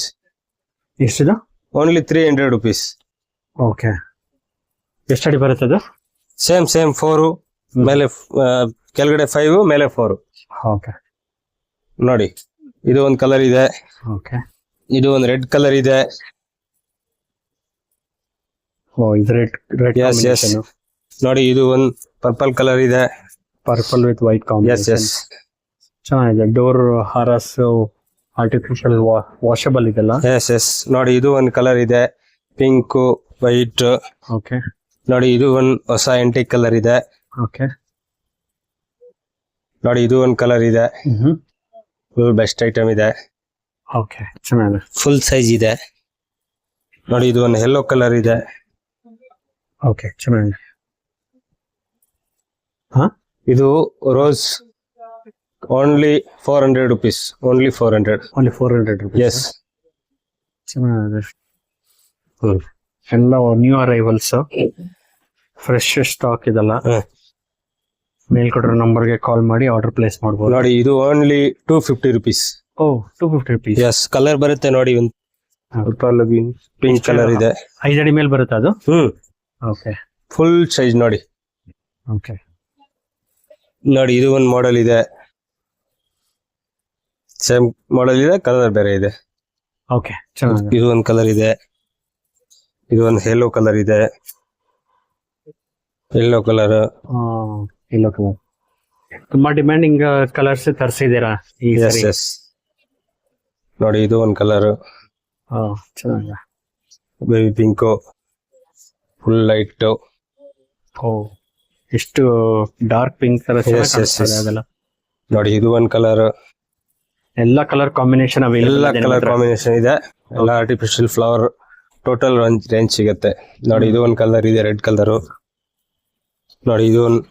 ಎಷ್ಟಿದು? Only 300 rupees. ಓಕೆ, ಎಷ್ಟು ಅಡಿ ಬರುತ್ತೆ ಅದು? ಸೇಮ್ 4 ಮೇಲೆ ಕೆಳಗಡೆ 5 ಮೇಲೆ 4. ಓಕೆ, ನೋಡಿ ಇದು ಒಂದು ಕಲರ್ ಇದೆ. ಓಕೆ, ಇದು ಒಂದು ರೆಡ್ ಕಲರ್ ಇದೆ. ಓ, ಇದು ರೆಡ್ Yes, yes. ನೋಡಿ ಇದು ಒಂದು ಪರ್ಪಲ್ ಕಲರ್ ಇದೆ. Purple with white yes combination. Yes. ಚೆನ್ನಾಗಿದೆ. ಡೋರ್ ಹಾರಸ್ ಆರ್ಟಿಫಿಷಿಯಲ್ ವಾಷಬಲ್ ಇದೆಲ್ಲ. Yes yes. ನೋಡಿ ಇದು ಒಂದು ಕಲರ್ ಇದೆ, ಪಿಂಕ್ ವೈಟ್. ಓಕೆ, ನೋಡಿ ಇದು ಒಂದು ಹೊಸ ಎಂಟಿಕ್ ಕಲರ್ ಇದೆ. ಓಕೆ, ನೋಡಿ ಇದು ಒಂದು ಕಲರ್ ಇದೆ. ಫುಲ್ ಬೆಸ್ಟ್ ಐಟಮ್ ಇದೆ. ಓಕೆ, ಚೆನ್ನಾಗಿದೆ. ಫುಲ್ ಸೈಜ್ ಇದೆ. ನೋಡಿ ಇದು ಒಂದು ಯೆಲ್ಲೋ ಕಲರ್ ಇದೆ. ಓಕೆ, ಚೆನ್ನಾಗಿದೆ. ಹಾ, ಇದು rose. Only 400 rupees. Only 400. Only 400 rupees. Yes. ಚೆನ್ನಾಗಿದೆ. ಎಲ್ಲ ನ್ಯೂ ಅರೈವಲ್ಸ್, ಫ್ರೆಶ್ ಸ್ಟಾಕ್ ಇದೆಲ್ಲ. ಮೇಲ್ಕೊಟ್ಟಿರೋ ನಂಬರ್ಗೆ ಕಾಲ್ ಮಾಡಿ ಆರ್ಡರ್ ಪ್ಲೇಸ್ ಮಾಡ್ಬೋದು. ನೋಡಿ ಇದು ಓನ್ಲಿ 250 rupees. ಓ, 250 rupees. ಎಸ್. ಕಲರ್ ಬರುತ್ತೆ ನೋಡಿ, ಒಂದು ಪಿಂಕ್ ಕಲರ್ ಇದೆ. 5 ಅಡಿ ಮೇಲೆ ಬರುತ್ತೆ ಅದು? ಓಕೆ, ಫುಲ್ ಸೈಜ್ ನೋಡಿ. ಓಕೆ, ನೋಡಿ ಇದು ಒಂದು ಮಾಡೆಲ್ ಇದೆ. ಸೇಮ್ ಮಾಡೆಲ್ ಇದೆ, ಕಲರ್ ಬೇರೆ ಇದೆ. ಓಕೆ, ಚೆನ್ನಾಗಿದೆ. ಇದು ಒಂದು ಕಲರ್ ಇದೆ. ಇದು ಒಂದು ಯೆಲ್ಲೋ ಕಲರ್ ಇದೆ. Yellow colour. ಯೆಲ್ಲೋ ಕಲರ್ ತುಂಬಾ ಡಿಮ್ಯಾಂಡಿಂಗ್ ಕಲರ್ಸ್ ತರಿಸಿದ್ದೀರಾ ಈ ಎಸ್ ಸರಿ? ಎಸ್. ನೋಡಿ ಇದು ಒಂದು ಕಲರ್ ಚೆನ್ನಾಗಿದೆ. Baby pink, full light. Oh, ಎಷ್ಟು ಡಾರ್ಕ್ ಪಿಂಕ್ ತರ ಚೆನ್ನಾಗಿ Yes, yes, ಕಾಣಿಸ್ತಾ ಇದೆ yes. ಅದೆಲ್ಲ. ನೋಡಿ ಇದು ಒಂದು ಕಲರ್. ಎಲ್ಲ ಕಲರ್ ಕಾಂಬಿನೇಷನ್ ಎಲ್ಲ ಕಲರ್ ಕಾಂಬಿನೇಷನ್ ಇದೆ. ಎಲ್ಲ ಆರ್ಟಿಫಿಷಿಯಲ್ ಫ್ಲವರ್. ಟೋಟಲ್ ರೇಂಜ್ ಸಿಗುತ್ತೆ. ನೋಡಿ ಇದು ಒಂದು ಕಲರ್ ಇದೆ, ರೆಡ್ ಕಲರ್. ನೋಡಿ ಇದು ಒಂದು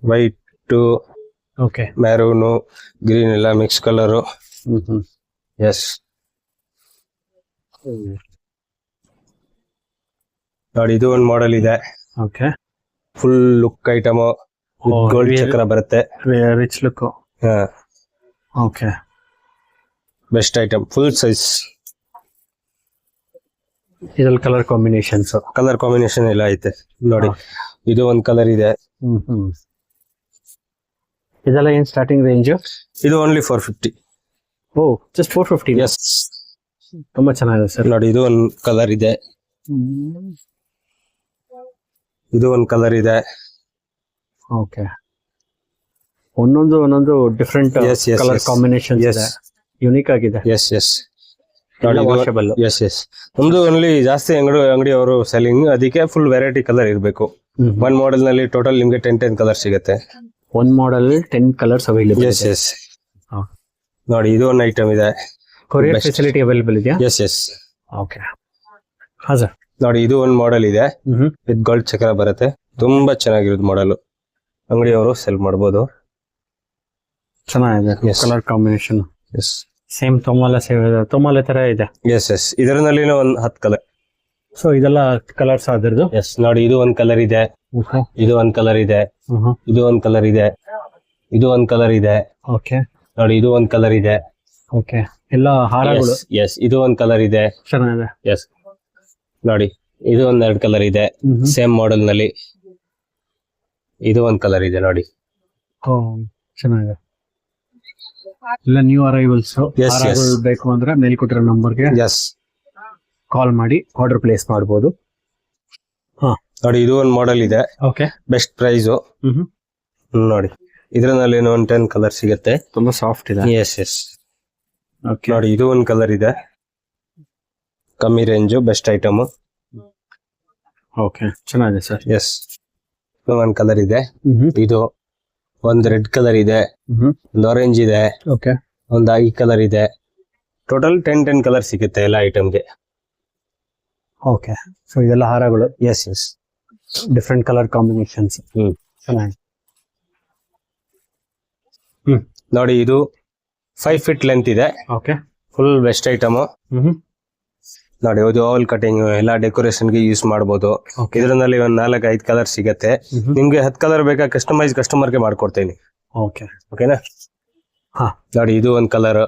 ವೈಟ್, ಓಕೆ, ಮ್ಯಾರೂನು, ಗ್ರೀನ್ ಎಲ್ಲ ಮಿಕ್ಸ್ ಕಲರ್. ಎಸ್. ನೋಡಿ ಇದು ಒಂದು ಮಾಡೆಲ್ ಇದೆ. Okay, full look item. Gold ಚಕ್ರ ಬರುತ್ತೆ. Rich look. Okay, best item. Full size. ಇದ್ರಲ್ಲಿ ಕಲರ್ ಕಾಂಬಿನೇಷನ್ಸ್. ಕಲರ್ ಕಾಂಬಿನೇಷನ್ ಎಲ್ಲ ಐತೆ ನೋಡಿ. ಇದು ಒಂದು ಕಲರ್ ಇದೆ. ಇದೆಲ್ಲ ಏನ್ ಸ್ಟಾರ್ಟಿಂಗ್ ರೇಂಜ್? ಇದು ಓನ್ಲಿ 450. ಓ, ಜಸ್ಟ್ 450. ಎಸ್. ತುಂಬಾ ಚೆನ್ನಾಗಿದೆ ಸರ್. ನೋಡಿ ಇದು ಒಂದು ಕಲರ್ ಇದೆ. ಇದು ಒಂದು ಕಲರ್ ಇದೆ. ಓಕೆ, ಒಂದೊಂದು different Yes, yes, colour yes. Combination Yes. ಇದೆ. ಯುನಿಕ್ ಆಗಿದೆ. Yes yes. ನೋಡಿ ವಾಷಬಲ್. Yes yes. ನಮ್ದು ಓನ್ಲಿ ಜಾಸ್ತಿ ಅಂಗಡಿಯವರು ಸೆಲ್ಲಿಂಗ್, ಅದಕ್ಕೆ ಫುಲ್ ವೆರೈಟಿ ಕಲರ್ ಇರಬೇಕು. ಒಂದ್ ಮಾಡೆಲ್ ನಲ್ಲಿ ಟೋಟಲ್ ನಿಮ್ಗೆ 10 ಕಲರ್ ಸಿಗುತ್ತೆ. One model 10 colours available. Yes yes. ನೋಡಿ ಇದು ಒಂದು ಐಟಮ್ ಇದೆ. Courier Best. ಫೆಸಿಲಿಟಿ ಅವೈಲೇಬಲ್ ಇದೆಯಾ? Yes yes. ಓಕೆ, ಹಾ ಸರ್. ನೋಡಿ ಇದು ಒಂದು ಮಾಡೆಲ್ ಇದೆ. ವಿತ್ ಗೋಲ್ಡ್ ಚಕ್ರ ಬರುತ್ತೆ. ತುಂಬಾ ಚೆನ್ನಾಗಿರೋದು ಮಾಡೆಲ್. ಅಂಗಡಿಯವರು ಸೆಲ್ ಮಾಡಬಹುದು. ಚೆನ್ನಾಗಿದೆ Yes. Colour combination. Yes. Same ತೊಮಾಲೆ ತರ ಇದೆ. Yes yes. ಇದರಲ್ಲಿ ಒಂದು 10 ಕಲರ್. ಸೊ ಇದೆಲ್ಲ ಕಲರ್ಸ್ ಅದ್ರದ್ದು. ಎಸ್. ನೋಡಿ ಇದು ಒಂದು ಕಲರ್ ಇದೆ. ಇದು ಒಂದು ಕಲರ್ ಇದೆ. ಇದು ಒಂದು ಕಲರ್ ಇದೆ. ಇದು ಒಂದು ಕಲರ್ ಇದೆ. ಓಕೆ, ನೋಡಿ ಇದು ಒಂದು ಕಲರ್ ಇದೆ. ಓಕೆ, ಎಲ್ಲ ಹಾರಗಳು. ಎಸ್. ಇದು ಒಂದು ಕಲರ್ ಇದೆ. ಚೆನ್ನಾಗಿದೆ. ಎಸ್. ನೋಡಿ ಇದು ಒಂದು 2 ಕಲರ್ ಇದೆ. ಸೇಮ್ ಮಾಡೆಲ್ ನಲ್ಲಿ. ಇದು ಒಂದು ಕಲರ್ ಇದೆ ನೋಡಿ. ಓ, ಚೆನ್ನಾಗಿದೆ. ಎಲ್ಲ ನ್ಯೂ ಅರೈವಲ್ಸ್. Yes, yes. ಬೇಕು ಅಂದ್ರೆ ಮೇಲ್ಕೊಟ್ಟಿರೋ ನಂಬರ್ಗೆ ಎಸ್. ಕಾಲ್ ಮಾಡಿ ಆರ್ಡರ್ ಪ್ಲೇಸ್ ಮಾಡಬಹುದು. ನೋಡಿ ಇದು ಒಂದು ಮಾಡೆಲ್ ಇದೆ. Okay, best price. ನೋಡಿ ಇದ್ರಲ್ಲಿ ಒಂದು 10 ಕಲರ್ ಸಿಗುತ್ತೆ. ತುಂಬಾ ಸಾಫ್ಟ್ ಇದೆ. ಎಸ್ ಓಕೆ ನೋಡಿ ಇದು ಒಂದು ಕಲರ್ ಇದೆ, ಕಮ್ಮಿ ರೇಂಜ್, ಬೆಸ್ಟ್ ಐಟಮ್. ಓಕೆ ಚೆನ್ನಾಗಿದೆ ಸರ್. ಎಸ್ ಒಂದು ಕಲರ್ ಇದೆ, ಇದು ಒಂದು ರೆಡ್ ಕಲರ್ ಇದೆ, ಒಂದು ಆರೆಂಜ್ ಇದೆ, ಓಕೆ ಒಂದು ಈ ಕಲರ್ ಇದೆ. ಟೋಟಲ್ 10 ಕಲರ್ ಸಿಗುತ್ತೆ ಎಲ್ಲ ಐಟಮ್ಗೆ. ಓಕೆ ಸೊ ಇದೆಲ್ಲ ಹಾರಗಳು, ಎಸ್ ಡಿಫ್ರೆಂಟ್ ಕಲರ್ ಕಾಂಬಿನೇಷನ್ಸ್. ಚೆನ್ನಾಗಿ. ನೋಡಿ ಇದು 5 ಫೀಟ್ ಲೆಂತ್ ಇದೆ, ಓಕೆ ಫುಲ್ ಬೆಸ್ಟ್ ಐಟಮ್. ನೋಡಿ ಇದು ಆಲ್ ಕಟಿಂಗ್ ಎಲ್ಲ ಡೆಕೋರೇಷನ್ ಗೆ ಯೂಸ್ ಮಾಡಬಹುದು. ಇದರಲ್ಲಿ ಒಂದು 4-5 ಕಲರ್ ಸಿಗತ್ತೆ. ನಿಮ್ಗೆ 10 ಕಲರ್ ಬೇಕಾ ಕಸ್ಟಮೈಸ್ ಕಸ್ಟಮರ್ ಗೆ ಮಾಡ್ಕೊಡ್ತೀನಿ. ಓಕೆನಾ? ಹಾ ನೋಡಿ ಇದು ಒಂದು ಕಲರ್,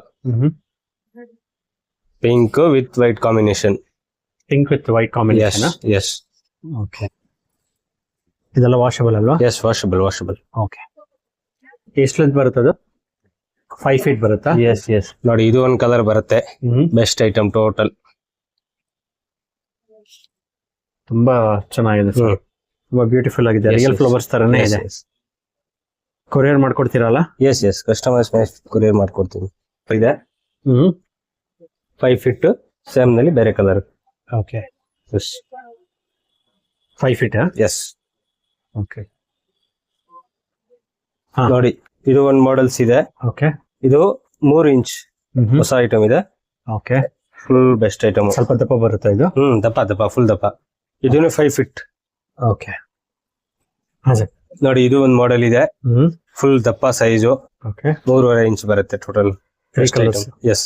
pink with white combination. Pink with white combination. Yes okay ಇದೆಲ್ಲ ವಾಷಬಲ್ ಅಲ್ವಾ? Yes washable. ಓಕೆ ಎಷ್ಟು ಲೆಂತ್ ಬರುತ್ತೆ ಅದು? 5 ಫೀಟ್ ಬರುತ್ತಾ? ಎಸ್ ನೋಡಿ ಇದು ಒಂದು ಕಲರ್ ಬರುತ್ತೆ, ಬೆಸ್ಟ್ ಐಟಮ್ ಟೋಟಲ್. ತುಂಬಾ ಚೆನ್ನಾಗಿದೆ ಸರ್, ತುಂಬಾ ಬ್ಯೂಟಿಫುಲ್ ಆಗಿದೆ. ರಿಯಲ್ ಫ್ಲವರ್ಸ್ ತರನೇ ಇದೆ. ಕೊರಿಯರ್ ಮಾಡ್ಕೊಡ್ತೀರಲ್ಲ? ಎಸ್ ಕಸ್ಟಮೈಸ್ ಕೊರಿಯರ್ ಮಾಡ್ಕೊಡ್ತೀನಿ. ಇದೆ 5 ಫೀಟ್ ಸೇಮ್ ನಲ್ಲಿ ಬೇರೆ colour. Okay 5 feet. Yes okay ನೋಡಿ ಇದು ಒಂದು ಮಾಡಲ್ಸ್ ಇದೆ. ಓಕೆ ಇದು 3 ಇಂಚ್ ಹೊಸ ಐಟಮ್ ಇದೆ. Okay full best item. ಸ್ವಲ್ಪ ದಪ್ಪ ಬರುತ್ತೆ ಇದು? ದಪ್ಪ ಫುಲ್ ದಪ್ಪ. ಇದನ್ನು 5 ಫೀಟ್. ಓಕೆ ಹಾ ಸರ್. ನೋಡಿ ಇದು ಒಂದು ಮಾಡೆಲ್ ಇದೆ, ಫುಲ್ ದಪ್ಪ ಸೈಜು. ಓಕೆ 3.5 ಇಂಚ್ ಬರುತ್ತೆ ಟೋಟಲ್. ಎಸ್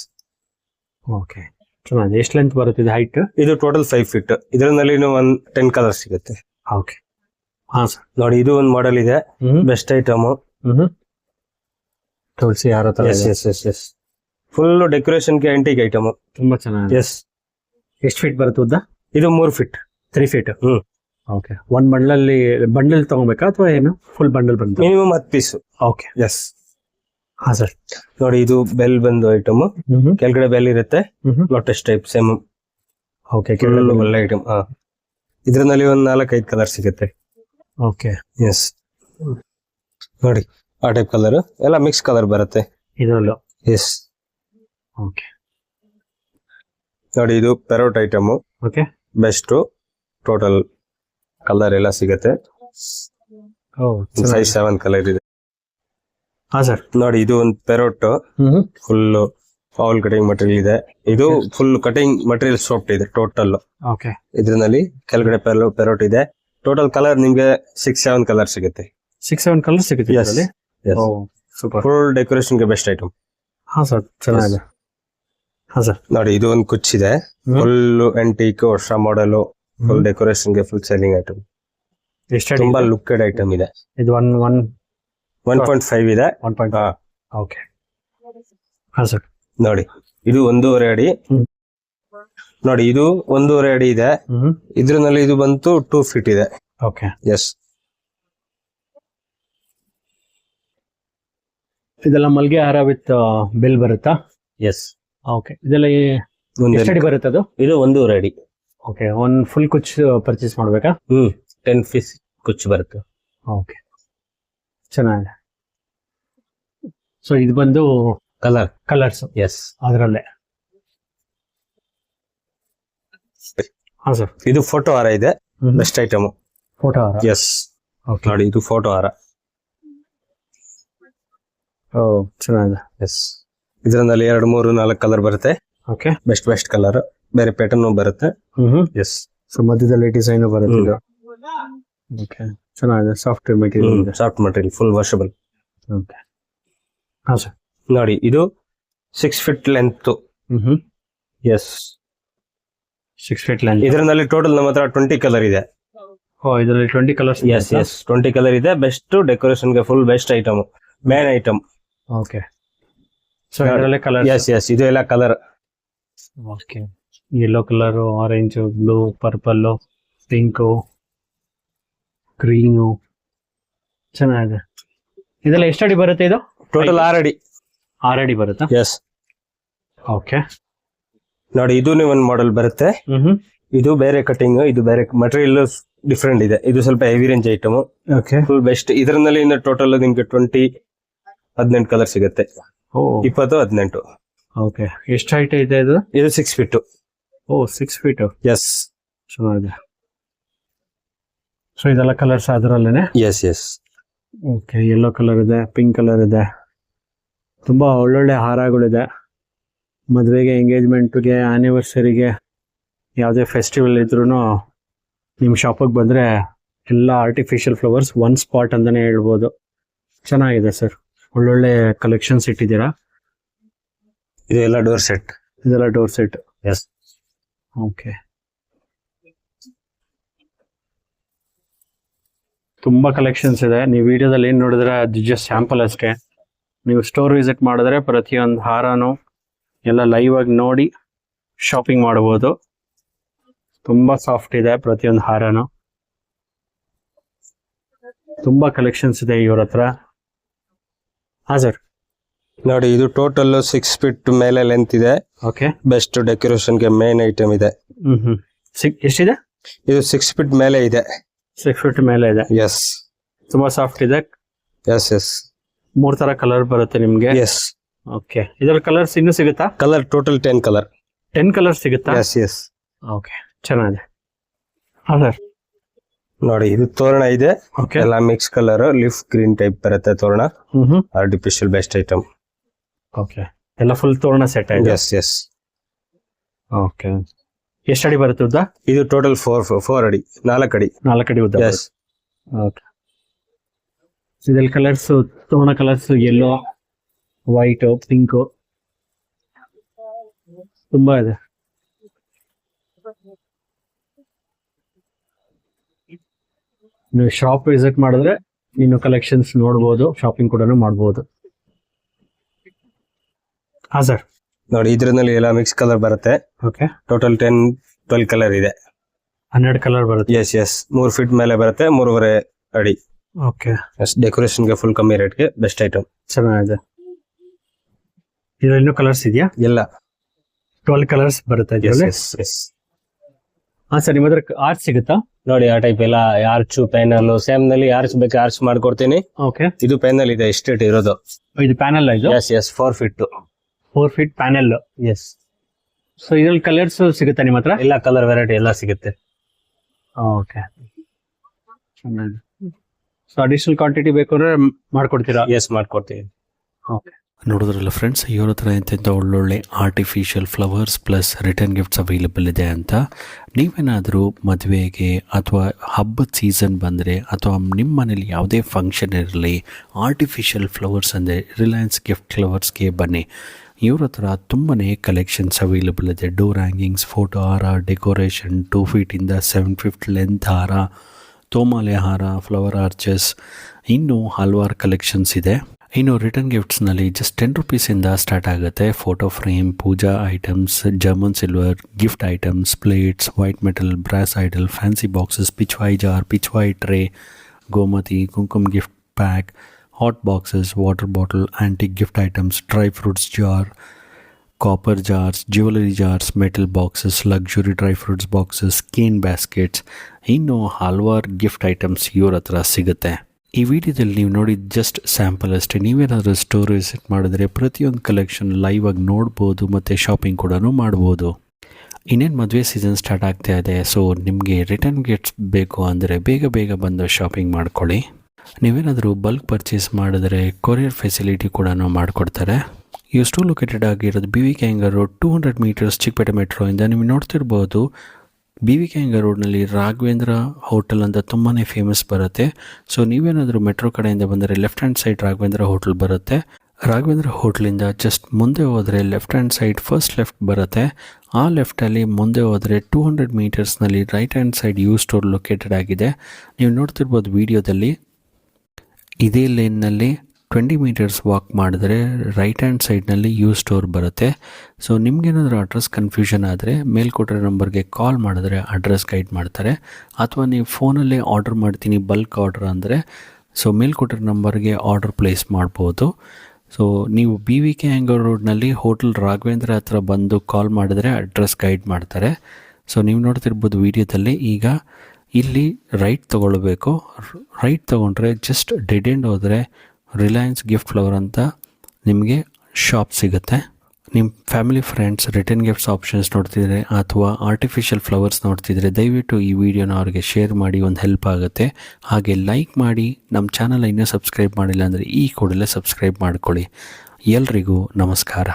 ಓಕೆ ಚೆನ್ನಾಗಿದೆ. ಎಷ್ಟು ಲೆಂತ್ ಬರುತ್ತೆ ಇದು ಹೈಟ್? ಇದು ಟೋಟಲ್ 5 ಫೀಟ್. ಇದರಲ್ಲಿ ಒಂದು 10 ಕಲರ್ ಸಿಗುತ್ತೆ. ಓಕೆ ಹಾ ಸರ್. ನೋಡಿ ಇದು ಒಂದು ಮಾಡೆಲ್ ಇದೆ, ಬೆಸ್ಟ್ ಐಟಮ್. ತುಳಸಿ ಯಾರ ತರ? ಎಸ್ ಫುಲ್ ಡೆಕೋರೇಷನ್ ಗೆ ಆಂಟಿಕ್ ಐಟಮ್. ತುಂಬಾ ಚೆನ್ನಾಗಿದೆ. ಎಸ್ ಎಷ್ಟು ಫೀಟ್ ಬರುತ್ತೆ ಉದ್ದ? ಇದು 3 ಫೀಟ್. 3 ಫೀಟ್. ಓಕೆ ಒಂದ್ ಬಂಡಲ್ ತಗೋಬೇಕಾ ಅಥವಾ ಏನು? ಫುಲ್ ಬಂಡಲ್ ಬಂದು ಮಿನಿಮಮ್ 10 ಪೀಸ್. ಓಕೆ ಎಸ್ ಹಾ ಸರ್. ನೋಡಿ ಇದು ಬೆಲ್ ಬಂದು ಐಟಮ್, ಕೆಳಗಡೆ ಬೆಲ್ ಇರುತ್ತೆ, ಲೋಟಸ್ ಟೈಪ್ ಸೇಮ್. ಓಕೆ ಒಳ್ಳೆ ಐಟಮ್. ಇದ್ರಲ್ಲಿ ಒಂದು 4-5 ಕಲರ್ ಸಿಗುತ್ತೆ. ಓಕೆ ಎಸ್ ನೋಡಿ ಆ ಟೈಪ್ ಕಲರ್ ಎಲ್ಲ ಮಿಕ್ಸ್ ಕಲರ್ ಬರುತ್ತೆ ಇದರಲ್ಲೂ. ಎಸ್ ಓಕೆ ನೋಡಿ ಇದು parrot item. Okay best total colour ಎಲ್ಲ ಸಿಗುತ್ತೆ. 5-7 ಕಲರ್ ಇದೆ. ಹಾ ಸರ್. ನೋಡಿ ಇದು ಒಂದು ಪೆರೋಟ್, ಫುಲ್ ಫೌಲ್ ಕಟಿಂಗ್ ಮಟೀರಿಯಲ್ ಇದೆ. ಇದು ಫುಲ್ ಕಟಿಂಗ್ ಮಟೀರಿಯಲ್ ಸಾಫ್ಟ್ ಇದೆ ಟೋಟಲ್. ಓಕೆ ಇದ್ರಲ್ಲಿ ಕೆಳಗಡೆ ಪೆರೋಟ್ ಇದೆ. ಟೋಟಲ್ ಕಲರ್ ನಿಮ್ಗೆ 6-7 ಕಲರ್ ಸಿಗುತ್ತೆ. 6-7 ಕಲರ್ ಸಿಗುತ್ತೆ ಇದರಲ್ಲಿ. ಸೂಪರ್. ಫುಲ್ ಡೆಕೋರೇಷನ್ ಗೆ ಬೆಸ್ಟ್ ಐಟಮ್. ಹಾ ಸರ್ ಚೆನ್ನಾಗಿದೆ. ಹಾ ಸರ್. ನೋಡಿ ಇದು ಒಂದು ಕುಚ್ಚಿದೆ, ಫುಲ್ ಆಂಟಿಕ್ ವರ್ಷ ಮಾಡೆಲ್, ಫುಲ್ ಡೆಕೋರೇಷನ್ ಗೆ ಫುಲ್ ಸೆಲ್ಲಿಂಗ್ ಐಟಮ್. ಎಷ್ಟು ತುಂಬಾ ಲುಕ್ಕೆಡ್ ಐಟಮ್ ಇದೆ. ಇದು 1.5 ಇದೆ. 1.5. ಓಕೆ ಹಾ ಸರ್. ನೋಡಿ ಇದು 1.5 ಅಡಿ. ನೋಡಿ ಇದು 1.5 ಅಡಿ ಇದೆ. ಇದ್ರಲ್ಲಿ ಇದು ಬಂತು 2 ಫೀಟ್ ಇದೆ. ಓಕೆ ಎಸ್ ಇದೆಲ್ಲ ಮಲ್ಗೆ ಹಾರ ವಿತ್ ಬಿಲ್ ಬರುತ್ತಾ? ಎಸ್ ಓಕೆ ಇದೆಲ್ಲ ಎಷ್ಟು ಅಡಿ ಬರುತ್ತೆ ಅದು? ಇದು 1.5 ಅಡಿ. ಓಕೆ ಒಂದು ಫುಲ್ ಕುಚ್ಚು ಪರ್ಚೇಸ್ ಮಾಡ್ಬೇಕಾ? 10 ಪೀಸ್ ಕುಚ್ಚು ಬರುತ್ತೆ. ಓಕೆ ಚೆನ್ನಾಗಿದೆ. ಸೊ ಇದು ಬಂದು ಕಲರ್ಸ್. ಎಸ್ ಅದರಲ್ಲೇ. ಹಾ ಸರ್. ಇದು ಫೋಟೋ ಹಾರ ಇದೆ, ಬೆಸ್ಟ್ ಐಟಮ್. ಫೋಟೋ ಹಾರ. ಎಸ್ ನೋಡಿ ಇದು ಫೋಟೋ ಹಾರ. ಚೆನ್ನಾಗಿದೆ. ಎಸ್ ಇದರಲ್ಲಿ 2-3-4 ಕಲರ್ ಬರುತ್ತೆ. ಓಕೆ ಬೆಸ್ಟ್ ಕಲರ್, ಬೇರೆ ಪ್ಯಾಟರ್ನ್ ಬರುತ್ತೆ. ಎಸ್ ಸೊ ಮಧ್ಯದಲ್ಲಿ ಡಿಸೈನ್ ಬರುತ್ತೆ ಇದು. ಓಕೆ ಚೆನ್ನಾಗಿದೆ. ಸಾಫ್ಟ್ ಮೆಟೀರಿಯಲ್ ಇದೆ. Soft material, full washable. Okay ಹಾ ಸರ್. ನೋಡಿ ಇದು 6 feet length. Yes 6 feet length. ಇದರಲ್ಲಿ ಟೋಟಲ್ ನಮ್ಮ ಹತ್ರ 20 ಕಲರ್ ಇದೆ. ಇದರಲ್ಲಿ 20 ಕಲರ್ಸ್. ಎಸ್ 20 ಕಲರ್ ಇದೆ. ಬೆಸ್ಟ್ ಡೆಕೋರೇಷನ್ ಗೆ full best item, main item. Okay so ಇದರಲ್ಲಿ ಕಲರ್. ಎಸ್ ಇದು ಎಲ್ಲ colour. Okay yellow colour, orange, blue, purple, pink, green. ಚೆನ್ನಾಗಿದೆ. ಇದೆಲ್ಲ ಎಷ್ಟು ಅಡಿ ಬರುತ್ತೆ ಇದು? ಟೋಟಲ್ 6 ಅಡಿ. 6 ಅಡಿ ಬರುತ್ತಾ? ಎಸ್ ಓಕೆ ನೋಡಿ ಇದು ಒಂದು ಮಾಡೆಲ್ ಬರುತ್ತೆ. ಇದು ಬೇರೆ ಕಟಿಂಗ್, ಇದು ಬೇರೆ ಮಟೀರಿಯಲ್ ಡಿಫ್ರೆಂಟ್ ಇದೆ. ಇದು ಸ್ವಲ್ಪ heavy range item, okay. Full best. ಇದರಲ್ಲಿ ಇನ್ನು ಟೋಟಲ್ ನಿಮ್ಗೆ 18 ಕಲರ್ ಸಿಗುತ್ತೆ. ಓ 20 18. ಓಕೆ. ಎಷ್ಟು ಹೈಟ್ ಇದೆ ಇದು? ಇದು 6 ಫೀಟ್. Oh 6 feet. ಎಸ್ ಚೆನ್ನಾಗಿದೆ. ಸೊ ಇದೆಲ್ಲ ಕಲರ್ಸ್ ಅದರಲ್ಲೇನೆ? Yes yes. Okay. Yellow colour ಇದೆ, ಪಿಂಕ್ ಕಲರ್ ಇದೆ, ತುಂಬಾ ಒಳ್ಳೊಳ್ಳೆ ಹಾರಗಳಿದೆ. ಮದುವೆಗೆ, ಎಂಗೇಜ್ಮೆಂಟ್ಗೆ, ಆನಿವರ್ಸರಿಗೆ, ಯಾವುದೇ ಫೆಸ್ಟಿವಲ್ ಇದ್ರೂ ನಿಮ್ಮ ಶಾಪಿಗೆ ಬಂದರೆ ಎಲ್ಲ ಆರ್ಟಿಫಿಷಿಯಲ್ ಫ್ಲವರ್ಸ್ ಒನ್ ಸ್ಪಾಟ್ ಅಂತಾನೆ ಹೇಳ್ಬೋದು. ಚೆನ್ನಾಗಿದೆ ಸರ್, ಒಳ್ಳೊಳ್ಳೆ ಕಲೆಕ್ಷನ್ಸ್ ಇಟ್ಟಿದ್ದೀರಾ. ಇದೆಲ್ಲ ಡೋರ್ ಸೆಟ್. ಇದೆಲ್ಲ ಡೋರ್ ಸೆಟ್. ಎಸ್. ಓಕೆ. ತುಂಬಾ ಕಲೆಕ್ಷನ್ಸ್ ಇದೆ. ನೀವು ವಿಡಿಯೋದಲ್ಲಿ ಏನ್ ನೋಡಿದ್ರೆ ಅದು ಜಸ್ಟ್ ಸ್ಯಾಂಪಲ್ ಅಷ್ಟೇ. ನೀವು ಸ್ಟೋರ್ ವಿಸಿಟ್ ಮಾಡಿದ್ರೆ ಪ್ರತಿಯೊಂದು ಹಾರನು ಎಲ್ಲ ಲೈವ್ ಆಗಿ ನೋಡಿ ಶಾಪಿಂಗ್ ಮಾಡಬಹುದು. ತುಂಬಾ ಸಾಫ್ಟ್ ಇದೆ ಪ್ರತಿಯೊಂದು ಹಾರನು. ತುಂಬಾ ಕಲೆಕ್ಷನ್ಸ್ ಇದೆ ಇವ್ರ ಹತ್ರ. ಹಾ ಸರ್. ನೋಡಿ, ಇದು ಟೋಟಲ್ 6 ಫೀಟ್ ಮೇಲೆ ಲೆಂತ್ ಇದೆ. ಓಕೆ. ಬೆಸ್ಟ್ ಡೆಕೋರೇಷನ್ ಗೆ ಮೇನ್ ಐಟಮ್ ಇದೆ. ಎಷ್ಟಿದೆ? ಇದು 6 ಫೀಟ್ ಮೇಲೆ ಇದೆ. 6 ಫೀಟ್ ಮೇಲೆ ಇದೆ. ಎಸ್. ತುಂಬಾ ಸಾಫ್ಟ್ ಇದೆ. Yes S. 3 ತರ ಕಲರ್ ಬರುತ್ತೆ ನಿಮ್ಗೆ. ಎಸ್. ಓಕೆ. ಇದರ ಕಲರ್ಸ್ ಇನ್ನೂ ಸಿಗುತ್ತಾ? Colour total 10 colour. 10 ಕಲರ್ ಸಿಗುತ್ತಾ? Yes yes. ಓಕೆ, ಚೆನ್ನಾಗಿದೆ. ಹಾ ಸರ್. ನೋಡಿ, ಇದು ತೋರಣ ಇದೆ. ಓಕೆ. ಎಲ್ಲ mix colour, leaf green type ಬರುತ್ತೆ ತೋರಣ. Artificial best item. ಓಕೆ. ಎಲ್ಲ ಫುಲ್ ತೋರಣ ಸೆಟ್ ಆಗಿದೆ. Yes yes. ಓಕೆ. ಎಷ್ಟು ಅಡಿ ಬರುತ್ತೆ ಉದ್ದ? ಇದು ಟೋಟಲ್ 4 ಅಡಿ, 4 ಅಡಿ. 4 ಅಡಿ ಉದ್ದ. ಎಸ್. ಓಕೆ. ಇದೆಲ್ಲ ಕಲರ್ಸ್, ತೋರಣ ಕಲರ್ಸ್ ಯೆಲ್ಲೋ, ವೈಟ್, ಪಿಂಕ್ ತುಂಬಾ ಇದೆ. ನೀವು ಶಾಪ್ ವಿಸಿಟ್ ಮಾಡಿದ್ರೆ ಇನ್ನು ಕಲೆಕ್ಷನ್ಸ್ ನೋಡ್ಬೋದು, ಶಾಪಿಂಗ್ ಕೂಡ ಮಾಡ್ಬೋದು. ಹಾ ಸರ್. ನೋಡಿ, ಇದ್ರಲ್ಲಿ ಎಲ್ಲ ಮಿಕ್ಸ್ ಕಲರ್ ಬರುತ್ತೆ. ಓಕೆ. ಟೋಟಲ್ 10-12 ಕಲರ್ ಇದೆ. 12 ಕಲರ್ ಬರುತ್ತೆ. S S. 3 ಫೀಟ್ ಮೇಲೆ ಬರುತ್ತೆ, 3.5 ಅಡಿ. ಓಕೆ. ಡೆಕೋರೇಷನ್ ಗೆ ಫುಲ್ ಕಮ್ಮಿ ರೇಟ್ ಗೆ ಬೆಸ್ಟ್ ಐಟಮ್. ಚೆನ್ನಾಗಿದೆ. ಇದ್ರಲ್ಲಿ ಇನ್ನೂ ಕಲರ್ಸ್ ಇದೆಯಾ? ಎಲ್ಲ 12 ಕಲರ್ಸ್ ಬರುತ್ತೆ ಇದರಲ್ಲಿ. ಹಾ ಸರ್. ನಿಮ್ಮ ಹತ್ರ ಆರ್ಚ್ ಸಿಗುತ್ತಾ? ನೋಡಿ, ಆ ಟೈಪ್ ಎಲ್ಲ ಆರ್ಚ್, ಪ್ಯಾನಲ್, ಸೇಮ್ ನಲ್ಲಿ ಆರ್ಚ್ ಬೇಕು ಆರ್ಚ್ ಮಾಡ್ಕೊಡ್ತೀನಿ. ಓಕೆ. ಇದು ಪ್ಯಾನಲ್ ಇದೆ, ಎಸ್ಟೇಟ್ ಇರೋದು. ಇದು ಪ್ಯಾನಲ್ ಇದು? Yes yes. 4 feet. 4 feet panel. Yes. So ಇದ್ರಲ್ಲಿ ಕಲರ್ಸ್ ಸಿಗುತ್ತಾ ನಿಮ್ಮ ಹತ್ರ? ಎಲ್ಲ ಕಲರ್ ವೆರೈಟಿ ಎಲ್ಲ ಸಿಗುತ್ತೆ. ಓಕೆ. ಸೊ ಅಡಿಷನಲ್ ಕ್ವಾಂಟಿಟಿ ಬೇಕು ಅಂದ್ರೆ ಮಾಡ್ಕೊಡ್ತೀರಾ? ಎಸ್, ಮಾಡ್ಕೊಡ್ತೀವಿ. ಓಕೆ. ನೋಡಿದ್ರಲ್ಲ ಫ್ರೆಂಡ್ಸ್, ಇವ್ರ ಹತ್ರ ಎಂತೆಂಥ ಒಳ್ಳೊಳ್ಳೆ artificial flowers plus return gifts available ಇದೆ ಅಂತ. ನೀವೇನಾದರೂ ಮದುವೆಗೆ ಅಥವಾ ಹಬ್ಬದ ಸೀಸನ್ ಬಂದರೆ ಅಥವಾ ನಿಮ್ಮ ಮನೇಲಿ ಯಾವುದೇ ಫಂಕ್ಷನ್ ಇರಲಿ, ಆರ್ಟಿಫಿಷಿಯಲ್ ಫ್ಲವರ್ಸ್ ಅಂದರೆ ರಿಲಯನ್ಸ್ ಗಿಫ್ಟ್ ಫ್ಲವರ್ಸ್ಗೆ ಬನ್ನಿ. ಇವ್ರ ಹತ್ರ ತುಂಬಾ ಕಲೆಕ್ಷನ್ಸ್ ಅವೈಲೇಬಲ್ ಇದೆ. ಡೋರ್ ಹ್ಯಾಂಗಿಂಗ್ಸ್, ಫೋಟೋ ಹಾರ, ಡೆಕೋರೇಷನ್, 2 ಫೀಟಿಂದ 7 ಫೀಟ್ ಲೆಂತ್ ಹಾರ, ತೋಮಾಲೆ ಹಾರ, ಫ್ಲವರ್ ಆರ್ಚಸ್, ಇನ್ನೂ ಹಲವಾರು ಕಲೆಕ್ಷನ್ಸ್ ಇದೆ. ಇನ್ನು ರಿಟರ್ನ್ ಗಿಫ್ಟ್ಸ್ನಲ್ಲಿ ಜಸ್ಟ್ 10 ರುಪೀಸಿಂದ ಸ್ಟಾರ್ಟ್ ಆಗುತ್ತೆ. Photo frame, puja items, German silver, gift items, plates, white metal, brass idol, fancy boxes, pichwai jar, pichwai tray, Gomati, kumkum gift pack, hot boxes, water bottle, antique gift items, dry fruits jar, copper jars, jewellery jars, metal boxes, luxury dry fruits boxes, cane baskets, ಇನ್ನೂ ಹಲವಾರು gift items ಇವ್ರ ಹತ್ರ ಸಿಗುತ್ತೆ. ಈ ವಿಡಿಯೋದಲ್ಲಿ ನೀವು ನೋಡಿದ just sample ಅಷ್ಟೇ. ನೀವೇನಾದರೂ ಸ್ಟೋರ್ ವಿಸಿಟ್ ಮಾಡಿದ್ರೆ ಪ್ರತಿಯೊಂದು ಕಲೆಕ್ಷನ್ ಲೈವ್ ಆಗಿ ನೋಡ್ಬೋದು ಮತ್ತು ಶಾಪಿಂಗ್ ಕೂಡ ಮಾಡ್ಬೋದು. ಇನ್ನೇನು ಮದುವೆ ಸೀಸನ್ ಸ್ಟಾರ್ಟ್ ಆಗ್ತಾ ಇದೆ. ಸೊ ನಿಮಗೆ ರಿಟರ್ನ್ ಗಿಫ್ಟ್ಸ್ ಬೇಕು ಅಂದರೆ ಬೇಗ ಬೇಗ ಬಂದು ಶಾಪಿಂಗ್ ಮಾಡ್ಕೊಳ್ಳಿ. ನೀವೇನಾದರೂ ಬಲ್ಕ್ ಪರ್ಚೇಸ್ ಮಾಡಿದ್ರೆ ಕೊರಿಯರ್ ಫೆಸಿಲಿಟಿ ಕೂಡ ಮಾಡಿಕೊಡ್ತಾರೆ. ಇವು ಸ್ಟೋರ್ ಲೊಕೇಟೆಡ್ ಆಗಿರೋದು BVK Iyengar road, 200 metres, Chikkapete ಮೆಟ್ರೋಯಿಂದ. ನೀವು ನೋಡ್ತಿರ್ಬೋದು BVK ಹ್ಯಾಂಗರ್ ರೋಡ್ನಲ್ಲಿ ರಾಘವೇಂದ್ರ ಹೋಟೆಲ್ ಅಂತ ತುಂಬಾ ಫೇಮಸ್ ಬರುತ್ತೆ. ಸೊ ನೀವೇನಾದರೂ ಮೆಟ್ರೋ ಕಡೆಯಿಂದ ಬಂದರೆ left hand side Raghavendra hotel ಬರುತ್ತೆ. ರಾಘವೇಂದ್ರ ಹೋಟ್ಲಿಂದ ಜಸ್ಟ್ ಮುಂದೆ ಹೋದರೆ left hand side first left ಬರುತ್ತೆ. ಆ ಲೆಫ್ಟಲ್ಲಿ ಮುಂದೆ ಹೋದರೆ 200 ಮೀಟರ್ಸ್ನಲ್ಲಿ right hand side you store located ಆಗಿದೆ. ನೀವು ನೋಡ್ತಿರ್ಬೋದು ವಿಡಿಯೋದಲ್ಲಿ. ಇದೇ ಲೇನ್ನಲ್ಲಿ 20 ಮೀಟರ್ಸ್ ವಾಕ್ ಮಾಡಿದ್ರೆ ರೈಟ್ ಹ್ಯಾಂಡ್ ಸೈಡ್ನಲ್ಲಿ ಯು ಸ್ಟೋರ್ ಬರುತ್ತೆ. ಸೊ ನಿಮ್ಗೇನಾದರೂ ಅಡ್ರೆಸ್ ಕನ್ಫ್ಯೂಷನ್ ಆದರೆ ಮೇಲ್ಕೊಟ್ಟಿರೋ ನಂಬರ್ಗೆ ಕಾಲ್ ಮಾಡಿದ್ರೆ ಅಡ್ರೆಸ್ ಗೈಡ್ ಮಾಡ್ತಾರೆ. ಅಥವಾ ನೀವು ಫೋನಲ್ಲೇ ಆರ್ಡರ್ ಮಾಡ್ತೀನಿ ಬಲ್ಕ್ ಆರ್ಡರ್ ಅಂದರೆ ಸೊ ಮೇಲ್ಕೊಟ್ಟಿರೋ ನಂಬರ್ಗೆ ಆರ್ಡರ್ ಪ್ಲೇಸ್ ಮಾಡ್ಬೋದು. ಸೊ ನೀವು BVK ಹ್ಯಾಂಗರ್ ರೋಡ್ನಲ್ಲಿ ಹೋಟೆಲ್ ರಾಘವೇಂದ್ರ ಹತ್ರ ಬಂದು ಕಾಲ್ ಮಾಡಿದ್ರೆ ಅಡ್ರೆಸ್ ಗೈಡ್ ಮಾಡ್ತಾರೆ. ಸೊ ನೀವು ನೋಡ್ತಿರ್ಬೋದು ವಿಡಿಯೋದಲ್ಲಿ ಈಗ ಇಲ್ಲಿ ರೈಟ್ ತೊಗೊಳ್ಬೇಕು. ರೈಟ್ ತೊಗೊಂಡ್ರೆ ಜಸ್ಟ್ ಡೆಡ್ ಎಂಡ್ ಹೋದರೆ ರಿಲಯನ್ಸ್ ಗಿಫ್ಟ್ ಫ್ಲವರ್ ಅಂತ ನಿಮಗೆ ಶಾಪ್ ಸಿಗುತ್ತೆ. ನಿಮ್ಮ family friends return gifts options ನೋಡ್ತಿದ್ರೆ ಅಥವಾ ಆರ್ಟಿಫಿಷಿಯಲ್ ಫ್ಲವರ್ಸ್ ನೋಡ್ತಿದ್ರೆ ದಯವಿಟ್ಟು ಈ ವಿಡಿಯೋನ ಅವ್ರಿಗೆ ಶೇರ್ ಮಾಡಿ, ಒಂದು ಹೆಲ್ಪ್ ಆಗುತ್ತೆ. ಹಾಗೆ ಲೈಕ್ ಮಾಡಿ. ನಮ್ಮ ಚಾನಲ್ ಇನ್ನೂ ಸಬ್ಸ್ಕ್ರೈಬ್ ಮಾಡಿಲ್ಲ ಅಂದರೆ ಈ ಕೂಡಲೇ ಸಬ್ಸ್ಕ್ರೈಬ್ ಮಾಡ್ಕೊಳ್ಳಿ. ಎಲ್ರಿಗೂ ನಮಸ್ಕಾರ.